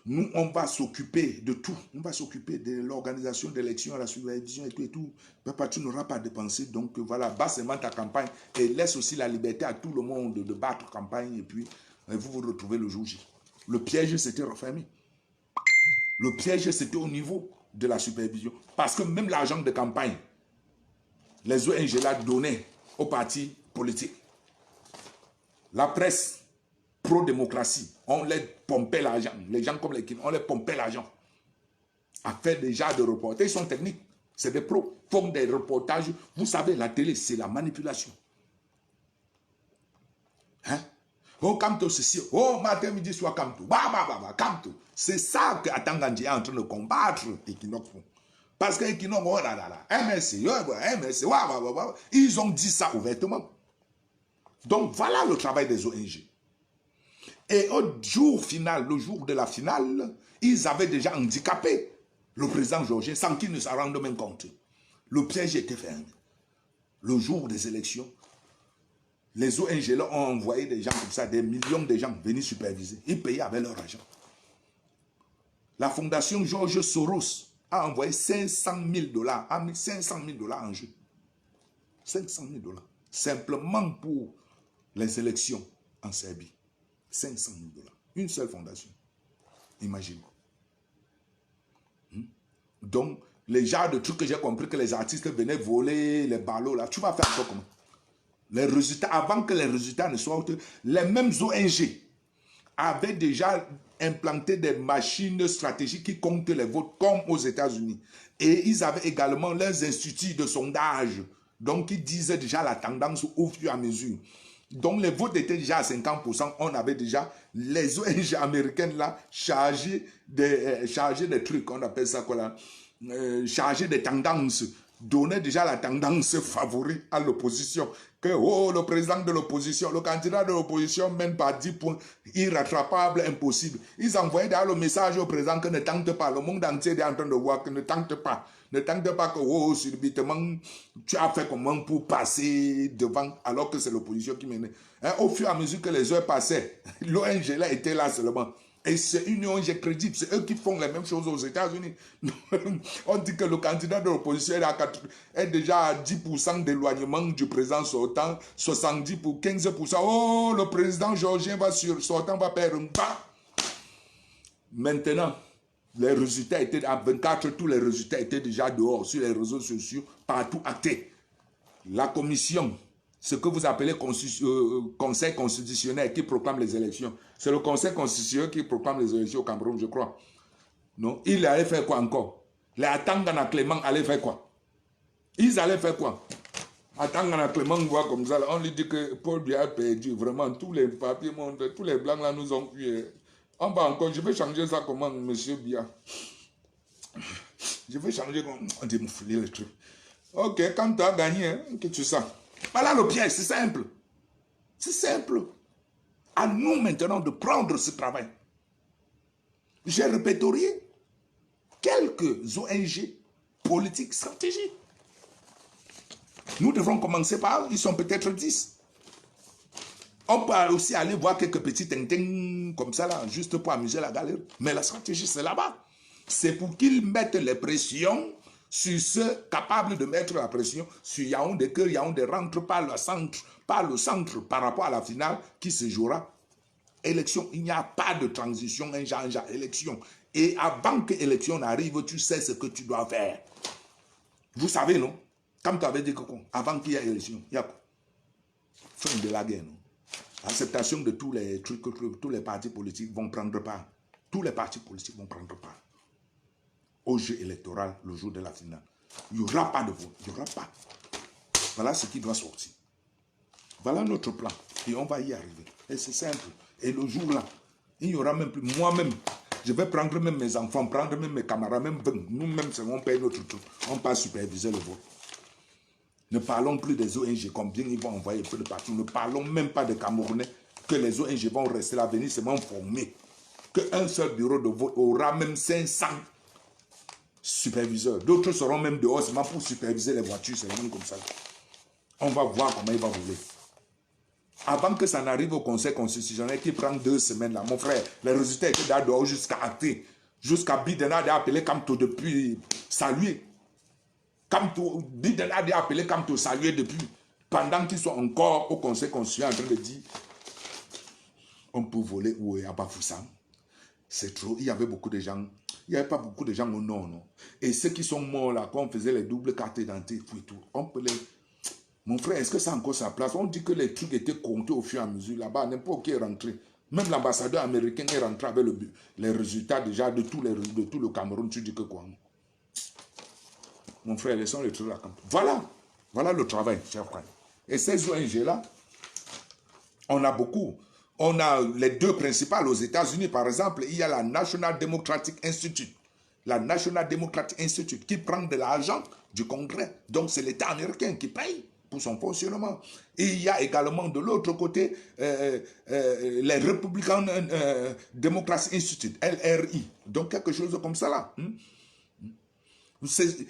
Nous, on va s'occuper de tout. On va s'occuper de l'organisation d'élections, la supervision et tout et tout. Papa, tu n'auras pas à dépenser. Donc voilà, bats seulement ta campagne et laisse aussi la liberté à tout le monde de battre campagne et puis vous vous retrouvez le jour J. Le piège s'était refermé. Le piège c'était au niveau de la supervision. Parce que même l'argent de campagne, les ONG là donnaient aux partis politiques. La presse pro-démocratie, on les pompait l'argent. Les gens comme les Kim, on les pompait l'argent. À faire déjà des reportages, ils sont techniques. C'est des pros, font des reportages. Vous savez, la télé, c'est la manipulation. Hein? Oh, Kamto, ceci. Oh, matin, midi, soir, Kamto. Kamto. C'est ça que Atangandji est en train de combattre Equinox. Parce que Equinox, oh là là là, MSC, MSC, ils ont dit ça ouvertement. Donc, voilà le travail des ONG. Et au jour final, le jour de la finale, ils avaient déjà handicapé le président géorgien sans qu'il ne s'en rende même compte. Le piège était fermé. Le jour des élections, les ONG là ont envoyé des gens comme ça, des millions de gens venir superviser. Ils payaient avec leur argent. La fondation George Soros a envoyé 500 000 $, a mis 500 000 $ en jeu. 500 000 $. Simplement pour les élections en Serbie. 500 000 $. Une seule fondation. Imagine. Donc, les genres de trucs que j'ai compris que les artistes venaient voler, les ballots là, tu vas faire quoi comment? Les résultats, avant que les résultats ne soient... Les mêmes ONG avaient déjà implanté des machines stratégiques qui comptent les votes comme aux États-Unis. Et ils avaient également leurs instituts de sondage. Donc, ils disaient déjà la tendance au fur et à mesure. Donc, les votes étaient déjà à 50%. On avait déjà les ONG américaines là chargées des trucs. On appelle ça quoi là? Chargées des tendances. Donnaient déjà la tendance favorite à l'opposition. Que oh, le président de l'opposition, le candidat de l'opposition mène par 10 points. Irrattrapable, impossible. Ils envoyaient d'ailleurs le message au président que ne tente pas. Le monde entier est en train de voir que ne tente pas. Ne tente pas que, oh, subitement, tu as fait comment pour passer devant, alors que c'est l'opposition qui menait. Hein, au fur et à mesure que les heures passaient, l'ONG là était là seulement. Et c'est une ONG crédible, c'est eux qui font les mêmes choses aux États-Unis. On dit que le candidat de l'opposition est déjà à 10% d'éloignement du président sortant, 70 pour 15%. Oh, le président géorgien sortant va perdre un bas. Maintenant, les résultats étaient à 24, tous les résultats étaient déjà dehors sur les réseaux sociaux, partout actés. La commission, ce que vous appelez conseil constitutionnel qui proclame les élections, c'est le conseil constitutionnel qui proclame les élections au Cameroun, je crois. Non, il allait faire quoi encore? Les Atangana Clément allaient faire quoi? Ils allaient faire quoi? Atangana Clément voit comme ça, là, on lui dit que Paul Biya a perdu, vraiment, tous les papiers montent, tous les blancs là nous ont eu. On va encore, je vais changer ça comment, monsieur Biya? Je vais changer comme... On dit, me fouler le truc. Ok, quand tu as gagné, hein, que tu sais. Voilà le piège, c'est simple. C'est simple. À nous maintenant de prendre ce travail. J'ai répertorié quelques ONG politiques stratégiques. Nous devrons commencer par, ils sont peut-être 10. On peut aussi aller voir quelques petits tintins comme ça, là, juste pour amuser la galerie. Mais la stratégie, c'est là-bas. C'est pour qu'ils mettent les pressions sur ceux capables de mettre la pression sur Yaoundé, que Yaoundé rentre par le centre par rapport à la finale qui se jouera. Élection, il n'y a pas de transition, élection. Et avant que l'élection n'arrive, tu sais ce que tu dois faire. Vous savez, non? Comme tu avais dit que avant qu'il y ait élection, il y a quoi? Fin de la guerre, non? Acceptation de tous les trucs, tous les partis politiques vont prendre part. Tous les partis politiques vont prendre part au jeu électoral le jour de la finale. Il n'y aura pas de vote, il n'y aura pas. Voilà ce qui doit sortir. Voilà notre plan. Et on va y arriver. Et c'est simple. Et le jour-là, il n'y aura même plus moi-même. Je vais prendre même mes enfants, prendre même mes camarades, même nous-mêmes, on paye notre truc. On va superviser le vote. Ne parlons plus des ONG, combien ils vont envoyer de partout. Ne parlons même pas des Camerounais, que les ONG vont rester là, venir seulement former. Qu'un seul bureau de vote aura même 500 superviseurs. D'autres seront même dehors seulement pour superviser les voitures, c'est même comme ça. On va voir comment il va rouler. Avant que ça n'arrive au Conseil constitutionnel qui prend 2 semaines là, mon frère, les résultats étaient dehors jusqu'à acter, jusqu'à Bidena a appelé Kamto depuis saluer. Bidena a appelé Kamto saluer depuis, pendant qu'ils sont encore au Conseil constitutionnel en train de dire on peut voler ou à Bafoussam. C'est trop, il y avait beaucoup de gens, il n'y avait pas beaucoup de gens au nord, non. Et ceux qui sont morts là, quand on faisait les doubles cartes d'identité, tout, on peut les... Mon frère, est-ce que ça a encore sa place? On dit que les trucs étaient comptés au fur et à mesure là-bas, n'importe qui est rentré. Même l'ambassadeur américain est rentré avec les résultats déjà de tout le Cameroun. Tu dis que quoi? Mon frère, laissons le truc là. Voilà le travail, cher frère. Et ces ONG-là, on a beaucoup. On a les 2 principales aux États-Unis, par exemple, il y a la National Democratic Institute. La National Democratic Institute qui prend de l'argent du Congrès. Donc c'est l'État américain qui paye pour son fonctionnement. Et il y a également de l'autre côté les Republican Democracy Institute, LRI. Donc quelque chose comme ça là.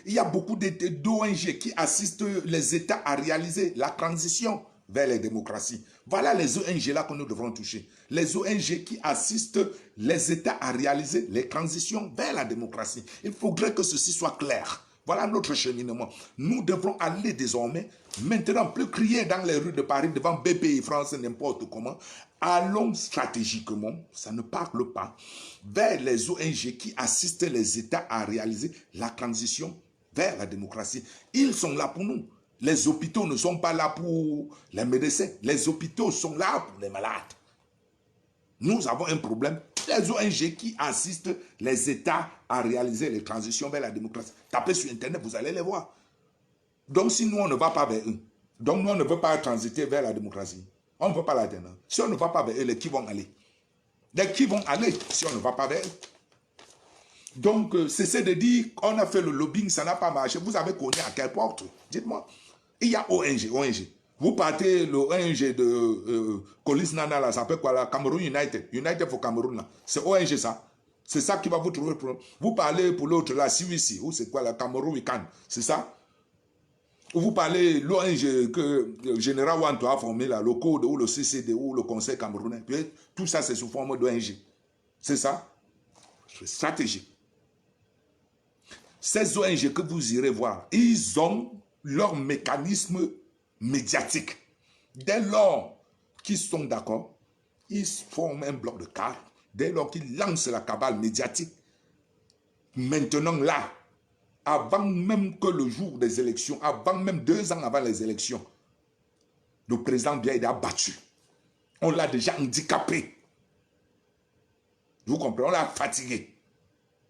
Il y a beaucoup d'ONG qui assistent les États à réaliser la transition vers les démocraties. Voilà les ONG là que nous devrons toucher. Les ONG qui assistent les États à réaliser les transitions vers la démocratie. Il faudrait que ceci soit clair. Voilà notre cheminement. Nous devrons aller désormais, maintenant, plus crier dans les rues de Paris, devant BPI France, n'importe comment. Allons stratégiquement, ça ne parle pas, vers les ONG qui assistent les États à réaliser la transition vers la démocratie. Ils sont là pour nous. Les hôpitaux ne sont pas là pour les médecins. Les hôpitaux sont là pour les malades. Nous avons un problème. Les ONG qui assistent les États à réaliser les transitions vers la démocratie. Tapez sur Internet, vous allez les voir. Donc si nous, on ne va pas vers eux, donc nous, on ne veut pas transiter vers la démocratie, on ne veut pas l'atteindre. Si on ne va pas vers eux, les qui vont aller? Les qui vont aller si on ne va pas vers eux? Donc, cessez de dire qu'on a fait le lobbying, ça n'a pas marché. Vous avez connu à quelle porte? Dites-moi. Il y a ONG. Vous partez le ONG de Colis Nana, là, ça s'appelle quoi là? Cameroun United. United for Cameroun, là. C'est ONG, ça. C'est ça qui va vous trouver le problème. Vous parlez pour l'autre, là, CVC, ou c'est quoi là? Cameroun Weekend. C'est ça? Ou vous parlez l'ONG que le général Wanto a formé, là, le code, ou le CCD, ou le Conseil camerounais. Puis, tout ça, c'est sous forme d'ONG. C'est ça? C'est stratégique. Ces ONG que vous irez voir, ils ont leur mécanisme médiatique. Dès lors qu'ils sont d'accord, ils forment un bloc de cartes. Dès lors qu'ils lancent la cabale médiatique, maintenant là, avant même que le jour des élections, avant même 2 ans avant les élections, le président Biya est abattu. On l'a déjà handicapé. Vous comprenez? On l'a fatigué.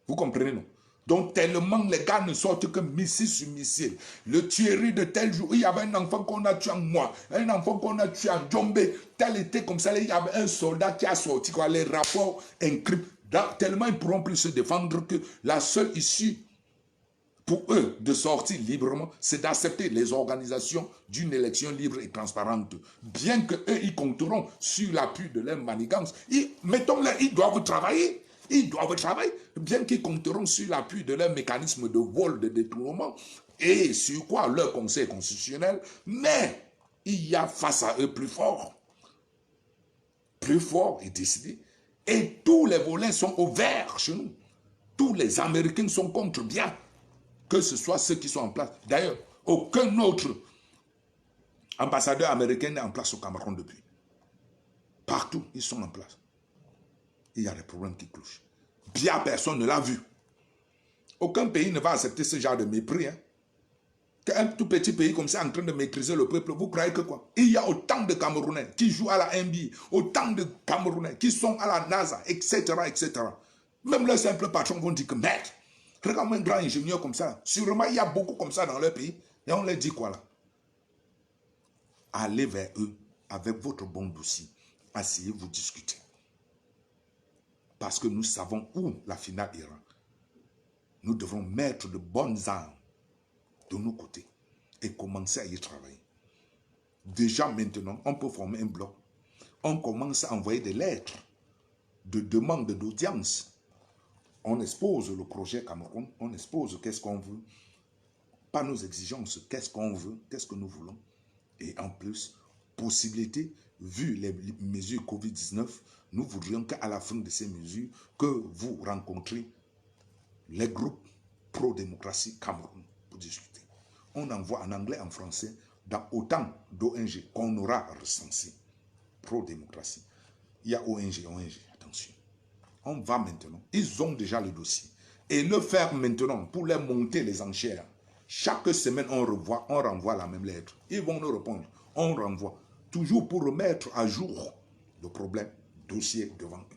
Vous comprenez, non? Donc, tellement les gars ne sortent que missile sur missile. Le tuerie de tel jour, il y avait un enfant qu'on a tué en moi, un enfant qu'on a tué en Djombe, tel était comme ça, il y avait un soldat qui a sorti, quoi, les rapports encryptés. Tellement ils ne pourront plus se défendre que la seule issue pour eux de sortir librement, c'est d'accepter les organisations d'une élection libre et transparente. Bien qu'eux, ils compteront sur l'appui de leur manigance. Mettons-les, ils doivent travailler. Ils doivent travailler, bien qu'ils compteront sur l'appui de leur mécanisme de vol, de détournement, et sur quoi leur conseil constitutionnel, mais il y a face à eux plus fort et décidé, et tous les volets sont ouverts chez nous. Tous les Américains sont contre bien, que ce soit ceux qui sont en place. D'ailleurs, aucun autre ambassadeur américain n'est en place au Cameroun depuis. Partout, ils sont en place. Il y a des problèmes qui clochent. Biya, personne ne l'a vu. Aucun pays ne va accepter ce genre de mépris. Hein. Qu'un tout petit pays comme ça en train de maîtriser le peuple, vous croyez que quoi? Il y a autant de Camerounais qui jouent à la NBA, autant de Camerounais qui sont à la NASA, etc., etc. Même leurs simples patrons vont dire que merde, regarde-moi un grand ingénieur comme ça. Sûrement, il y a beaucoup comme ça dans leur pays. Et on leur dit quoi là? Allez vers eux avec votre bon dossier. Asseyez-vous, discutez. Parce que nous savons où la finale ira. Nous devons mettre de bonnes armes de nos côtés et commencer à y travailler. Déjà maintenant, on peut former un bloc. On commence à envoyer des lettres de demande d'audience. On expose le projet Cameroun, on expose qu'est-ce qu'on veut, pas nos exigences, qu'est-ce qu'on veut, qu'est-ce que nous voulons. Et en plus, possibilité, vu les mesures Covid-19, nous voudrions qu'à la fin de ces mesures, que vous rencontriez les groupes pro-démocratie Cameroun pour discuter. On envoie en anglais, en français, dans autant d'ONG qu'on aura recensé. Pro-démocratie. Il y a ONG, attention. On va maintenant, ils ont déjà le dossier. Et le faire maintenant pour les monter les enchères. Chaque semaine, on renvoie la même lettre. Ils vont nous répondre. On renvoie. Toujours pour remettre à jour le problème, dossier devant eux.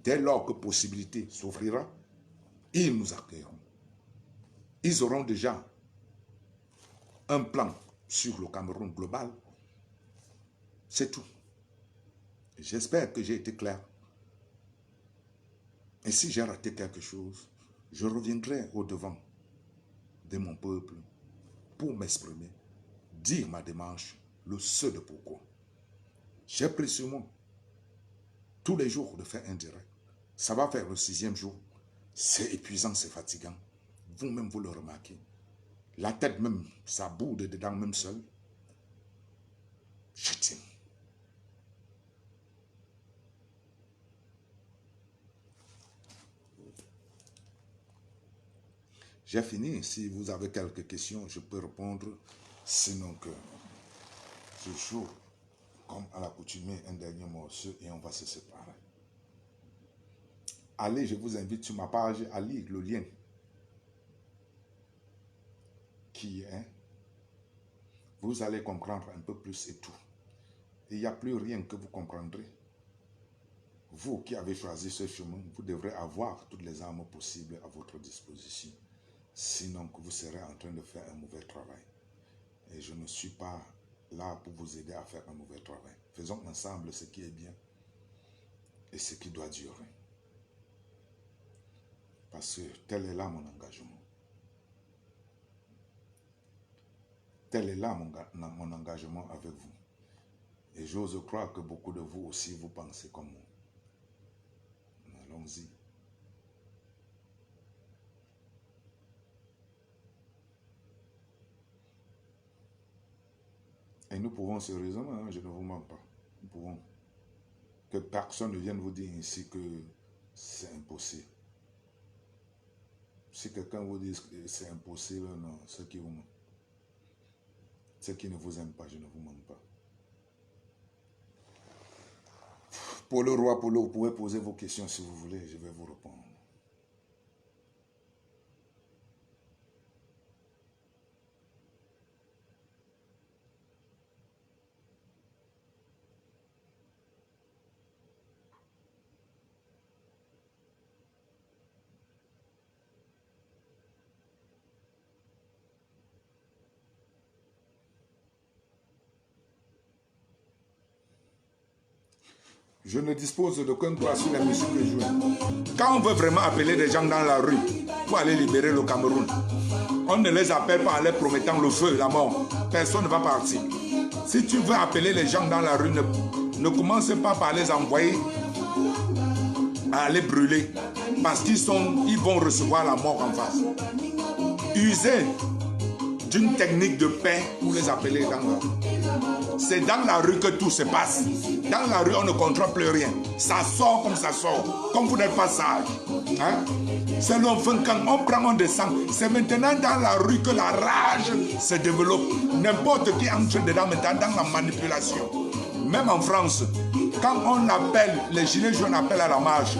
Dès lors que possibilité s'offrira, ils nous accueilleront. Ils auront déjà un plan sur le Cameroun global. C'est tout. J'espère que j'ai été clair. Et si j'ai raté quelque chose, je reviendrai au-devant de mon peuple pour m'exprimer, dire ma démarche, le ce de pourquoi. J'ai pris sur moi tous les jours de faire un direct. Ça va faire le 6e jour. C'est épuisant, c'est fatigant. Vous-même, vous le remarquez. La tête même, ça boude dedans même seul. Je tiens. J'ai fini. Si vous avez quelques questions, je peux répondre. Sinon que toujours, comme à l'accoutumée, un dernier morceau et on va se séparer. Allez, je vous invite sur ma page à lire le lien qui est. Vous allez comprendre un peu plus et tout. Il n'y a plus rien que vous comprendrez. Vous qui avez choisi ce chemin, vous devrez avoir toutes les armes possibles à votre disposition. Sinon que vous serez en train de faire un mauvais travail. Et je ne suis pas là pour vous aider à faire un mauvais travail. Faisons ensemble ce qui est bien et ce qui doit durer. Parce que tel est là mon engagement. Tel est là mon engagement avec vous. Et j'ose croire que beaucoup de vous aussi, vous pensez comme moi. Allons-y. Et nous pouvons sérieusement, hein, je ne vous mens pas, nous pouvons. Que personne ne vienne vous dire ici que c'est impossible. Si quelqu'un vous dit que c'est impossible, non, ceux qui ne vous aiment pas, je ne vous mens pas. Pour le roi, vous pouvez poser vos questions si vous voulez, je vais vous répondre. Je ne dispose d'aucun droit sur la musique que je joue. Quand on veut vraiment appeler des gens dans la rue pour aller libérer le Cameroun, on ne les appelle pas en leur promettant le feu, la mort. Personne ne va partir. Si tu veux appeler les gens dans la rue, ne commence pas par les envoyer à les brûler. Parce qu'ils vont recevoir la mort en face. Usez d'une technique de paix pour les appeler dans la rue. C'est dans la rue que tout se passe. Dans la rue, on ne contrôle plus rien. Ça sort comme ça sort. Comme vous n'êtes pas sage. Hein? C'est l'enfant, quand on prend, on descend. C'est maintenant dans la rue que la rage se développe. N'importe qui entre dedans maintenant dans la manipulation. Même en France, quand on appelle, les gilets jaunes appellent à la marche,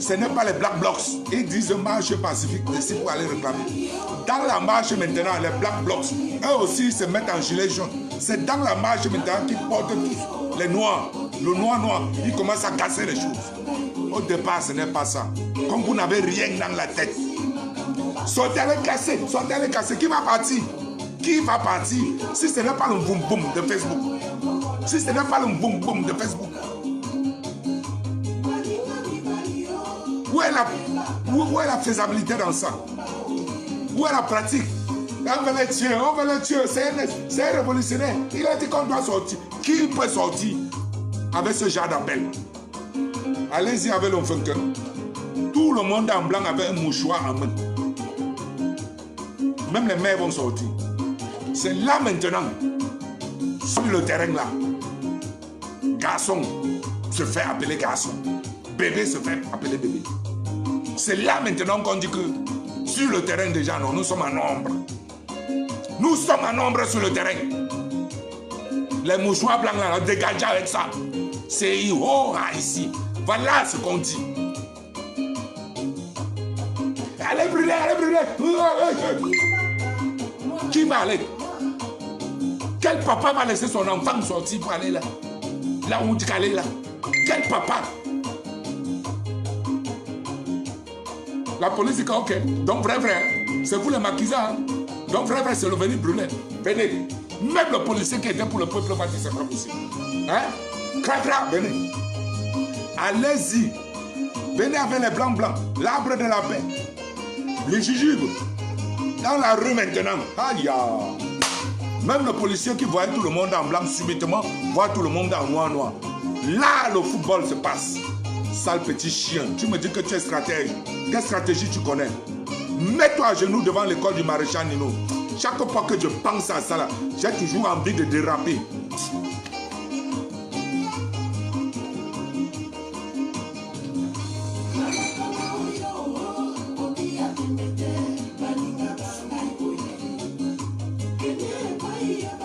Ce n'est pas les Black Blocs. Ils disent marche pacifique ici pour aller réclamer. Dans la marche maintenant, les Black Blocs, eux aussi se mettent en gilet jaune. C'est dans la marche maintenant qu'ils portent tous les noirs. Le noir, ils commencent à casser les choses. Au départ, ce n'est pas ça. Comme vous n'avez rien dans la tête. Sortez les casser, sortez les casser. Qui va partir? Qui va partir si ce n'est pas le boum boum de Facebook? Si ce n'est pas le boum boum de Facebook. Où est la faisabilité dans ça? Où est la pratique? On veut le tuer, c'est un révolutionnaire. Il a dit qu'on doit sortir. Qui peut sortir avec ce genre d'appel? Allez-y avec le funker. Tout le monde en blanc avec un mouchoir en main. Même les mères vont sortir. C'est là maintenant, sur le terrain là. Garçon se fait appeler garçon. Bébé se fait appeler bébé. C'est là maintenant qu'on dit que sur le terrain déjà, non, nous sommes en nombre. Nous sommes en nombre sur le terrain. Les mouchoirs blancs là, dégagez avec ça. C'est ici. Voilà ce qu'on dit. Allez brûler, allez brûler. Qui va aller? Quel papa va laisser son enfant sortir pour aller là? Là où on dit qu'elle est là. Quel papa? La police dit que ok. Donc vrai, c'est vous les maquisards. Hein? Donc vrai, c'est le venir brûler. Venez. Même le policier qui était pour le peuple va dire c'est pas possible. Hein? Cracra, venez. Allez-y. Venez avec les blancs. L'arbre de la paix. Les jujubes. Dans la rue maintenant. Aïe. Même le policier qui voit tout le monde en blanc subitement voit tout le monde en noir. Là, le football se passe. Sale petit chien. Tu me dis que tu es stratège. Quelle stratégie tu connais? Mets-toi à genoux devant l'école du maréchal Nino. Chaque fois que je pense à ça, j'ai toujours envie de déraper.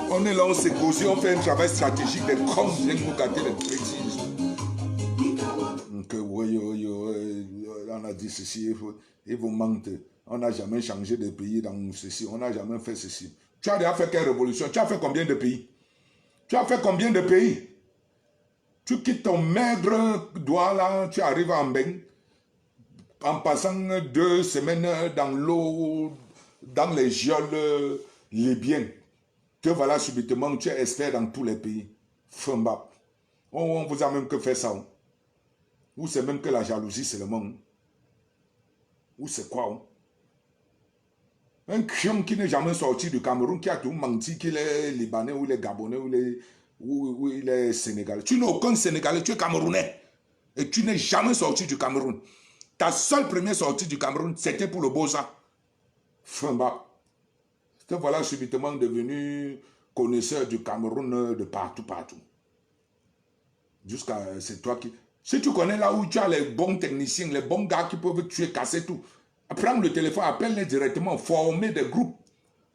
On est là, on s'est causé, on fait un travail stratégique de comme pour gâter les précises. On a dit ceci, il vous manque. On n'a jamais changé de pays dans ceci, on n'a jamais fait ceci. Tu as déjà fait quelle révolution? Tu as fait combien de pays? Tu as fait combien de pays? Tu quittes ton maigre doigt là, tu arrives en Mbeng, en passant 2 semaines dans l'eau, dans les geôles libyens. Que voilà subitement, tu es expert dans tous les pays. Fembap. On vous a même que fait ça. Ou c'est même que la jalousie, c'est le monde. Ou c'est quoi? Un crion qui n'est jamais sorti du Cameroun, qui a tout menti qu'il est Libanais, ou il est Gabonais, ou il est Sénégalais. Tu n'es aucun Sénégalais, tu es Camerounais. Et tu n'es jamais sorti du Cameroun. Ta seule première sortie du Cameroun, c'était pour le Boza. Fembap. Te voilà subitement devenu connaisseur du Cameroun de partout. Jusqu'à c'est toi qui... Si tu connais là où tu as les bons techniciens, les bons gars qui peuvent tuer, casser tout, prends le téléphone, appelle-les directement, former des groupes.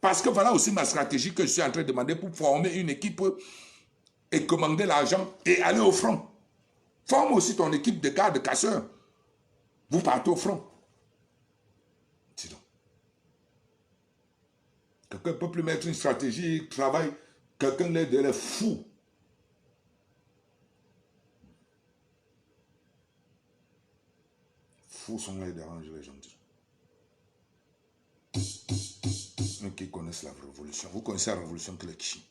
Parce que voilà aussi ma stratégie que je suis en train de demander pour former une équipe et commander l'argent et aller au front. Forme aussi ton équipe de gars, de casseurs. Vous partez au front. Quelqu'un ne peut plus mettre une stratégie, travail. Quelqu'un est fou. Fous sont là et dérangent les gens. Ceux qui connaissent la révolution. Vous connaissez la révolution que les Kishi.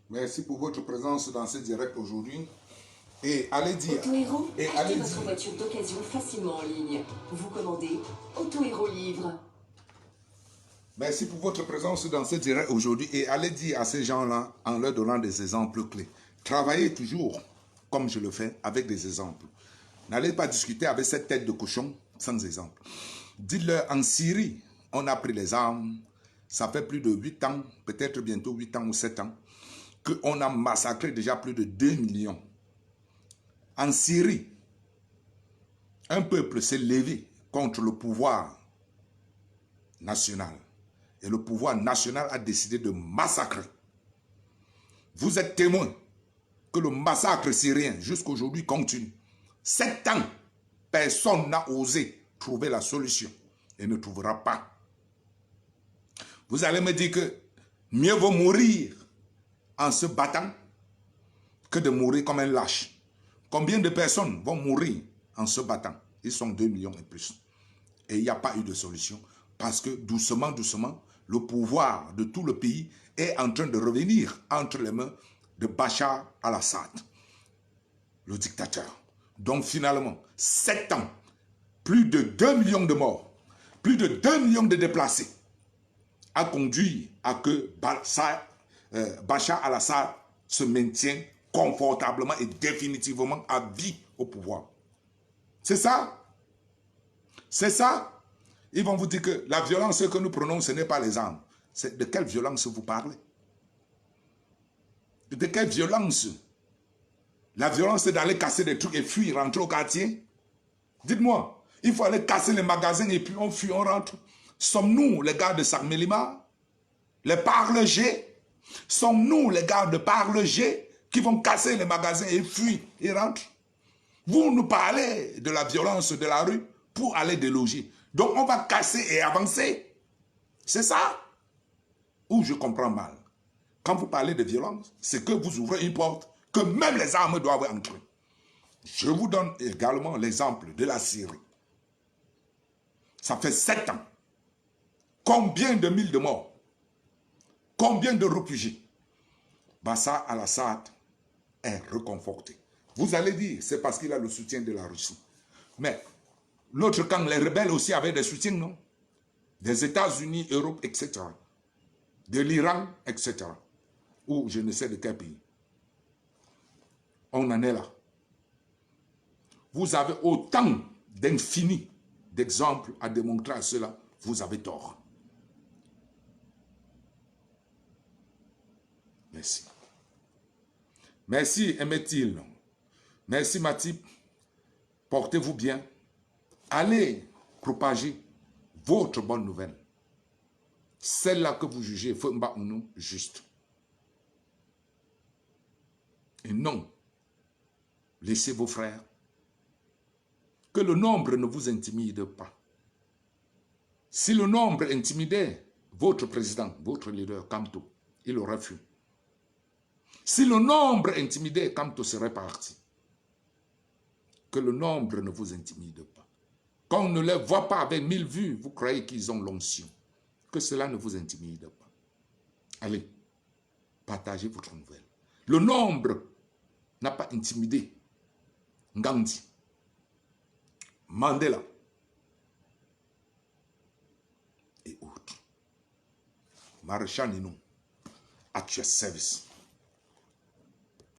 Merci pour votre présence dans ce direct aujourd'hui. Et allez dire. Autohéros, achetez votre voiture d'occasion facilement en ligne. Vous commandez Autohéros Livre. Merci pour votre présence dans ce direct aujourd'hui. Et allez dire à ces gens-là, en leur donnant des exemples clés. Travaillez toujours, comme je le fais, avec des exemples. N'allez pas discuter avec cette tête de cochon sans exemple. Dites-leur, en Syrie, on a pris les armes. Ça fait plus de 8 ans, peut-être bientôt 8 ans ou 7 ans, qu'on a massacré déjà plus de 2 millions. En Syrie, un peuple s'est levé contre le pouvoir national. Et le pouvoir national a décidé de massacrer. Vous êtes témoin que le massacre syrien jusqu'à aujourd'hui continue. 7 ans, personne n'a osé trouver la solution et ne trouvera pas. Vous allez me dire que mieux vaut mourir en se battant que de mourir comme un lâche. Combien de personnes vont mourir en se battant? Ils sont 2 millions et plus. Et il n'y a pas eu de solution parce que doucement, doucement, le pouvoir de tout le pays est en train de revenir entre les mains de Bachar al-Assad, le dictateur. Donc finalement, 7 ans, plus de 2 millions de morts, plus de 2 millions de déplacés, a conduit à que Bachar al-Assad se maintienne confortablement et définitivement à vie au pouvoir. C'est ça. C'est ça. Ils vont vous dire que la violence que nous prenons, ce n'est pas les armes. C'est de quelle violence vous parlez? De quelle violence? La violence, c'est d'aller casser des trucs et fuir, rentrer au quartier. Dites-moi, il faut aller casser les magasins et puis on fuit, on rentre. Sommes-nous les gars de Sarmelima? Les parlegers? Sommes-nous les gars de parlegers qui vont casser les magasins et fuir et rentrent? Vous nous parlez de la violence de la rue pour aller déloger. Donc on va casser et avancer. C'est ça? Ou je comprends mal. Quand vous parlez de violence, c'est que vous ouvrez une porte que même les armes doivent entrer. Je vous donne également l'exemple de la Syrie. Ça fait 7 ans. Combien de mille de morts? Combien de réfugiés? Bachar al-Assad est reconforté. Vous allez dire, c'est parce qu'il a le soutien de la Russie. Mais l'autre camp, les rebelles aussi avaient des soutiens, non? Des États-Unis, Europe, etc. De l'Iran, etc. Ou je ne sais de quel pays. On en est là. Vous avez autant d'infini d'exemples à démontrer à cela. Vous avez tort. Merci. Merci, Emetil. Merci, Matip. Portez-vous bien. Allez propager votre bonne nouvelle. Celle-là que vous jugez, Fumba ou non, juste. Et non, laissez vos frères. Que le nombre ne vous intimide pas. Si le nombre intimidait votre président, votre leader, Kamto, il aurait fui. Si le nombre intimidait, Kamto serait parti. Que le nombre ne vous intimide pas. Quand on ne les voit pas avec 1000 vues, vous croyez qu'ils ont l'onction. Que cela ne vous intimide pas. Allez, partagez votre nouvelle. Le nombre n'a pas intimidé Ngandi, Mandela et autres. Maréchal Ninou, at your service.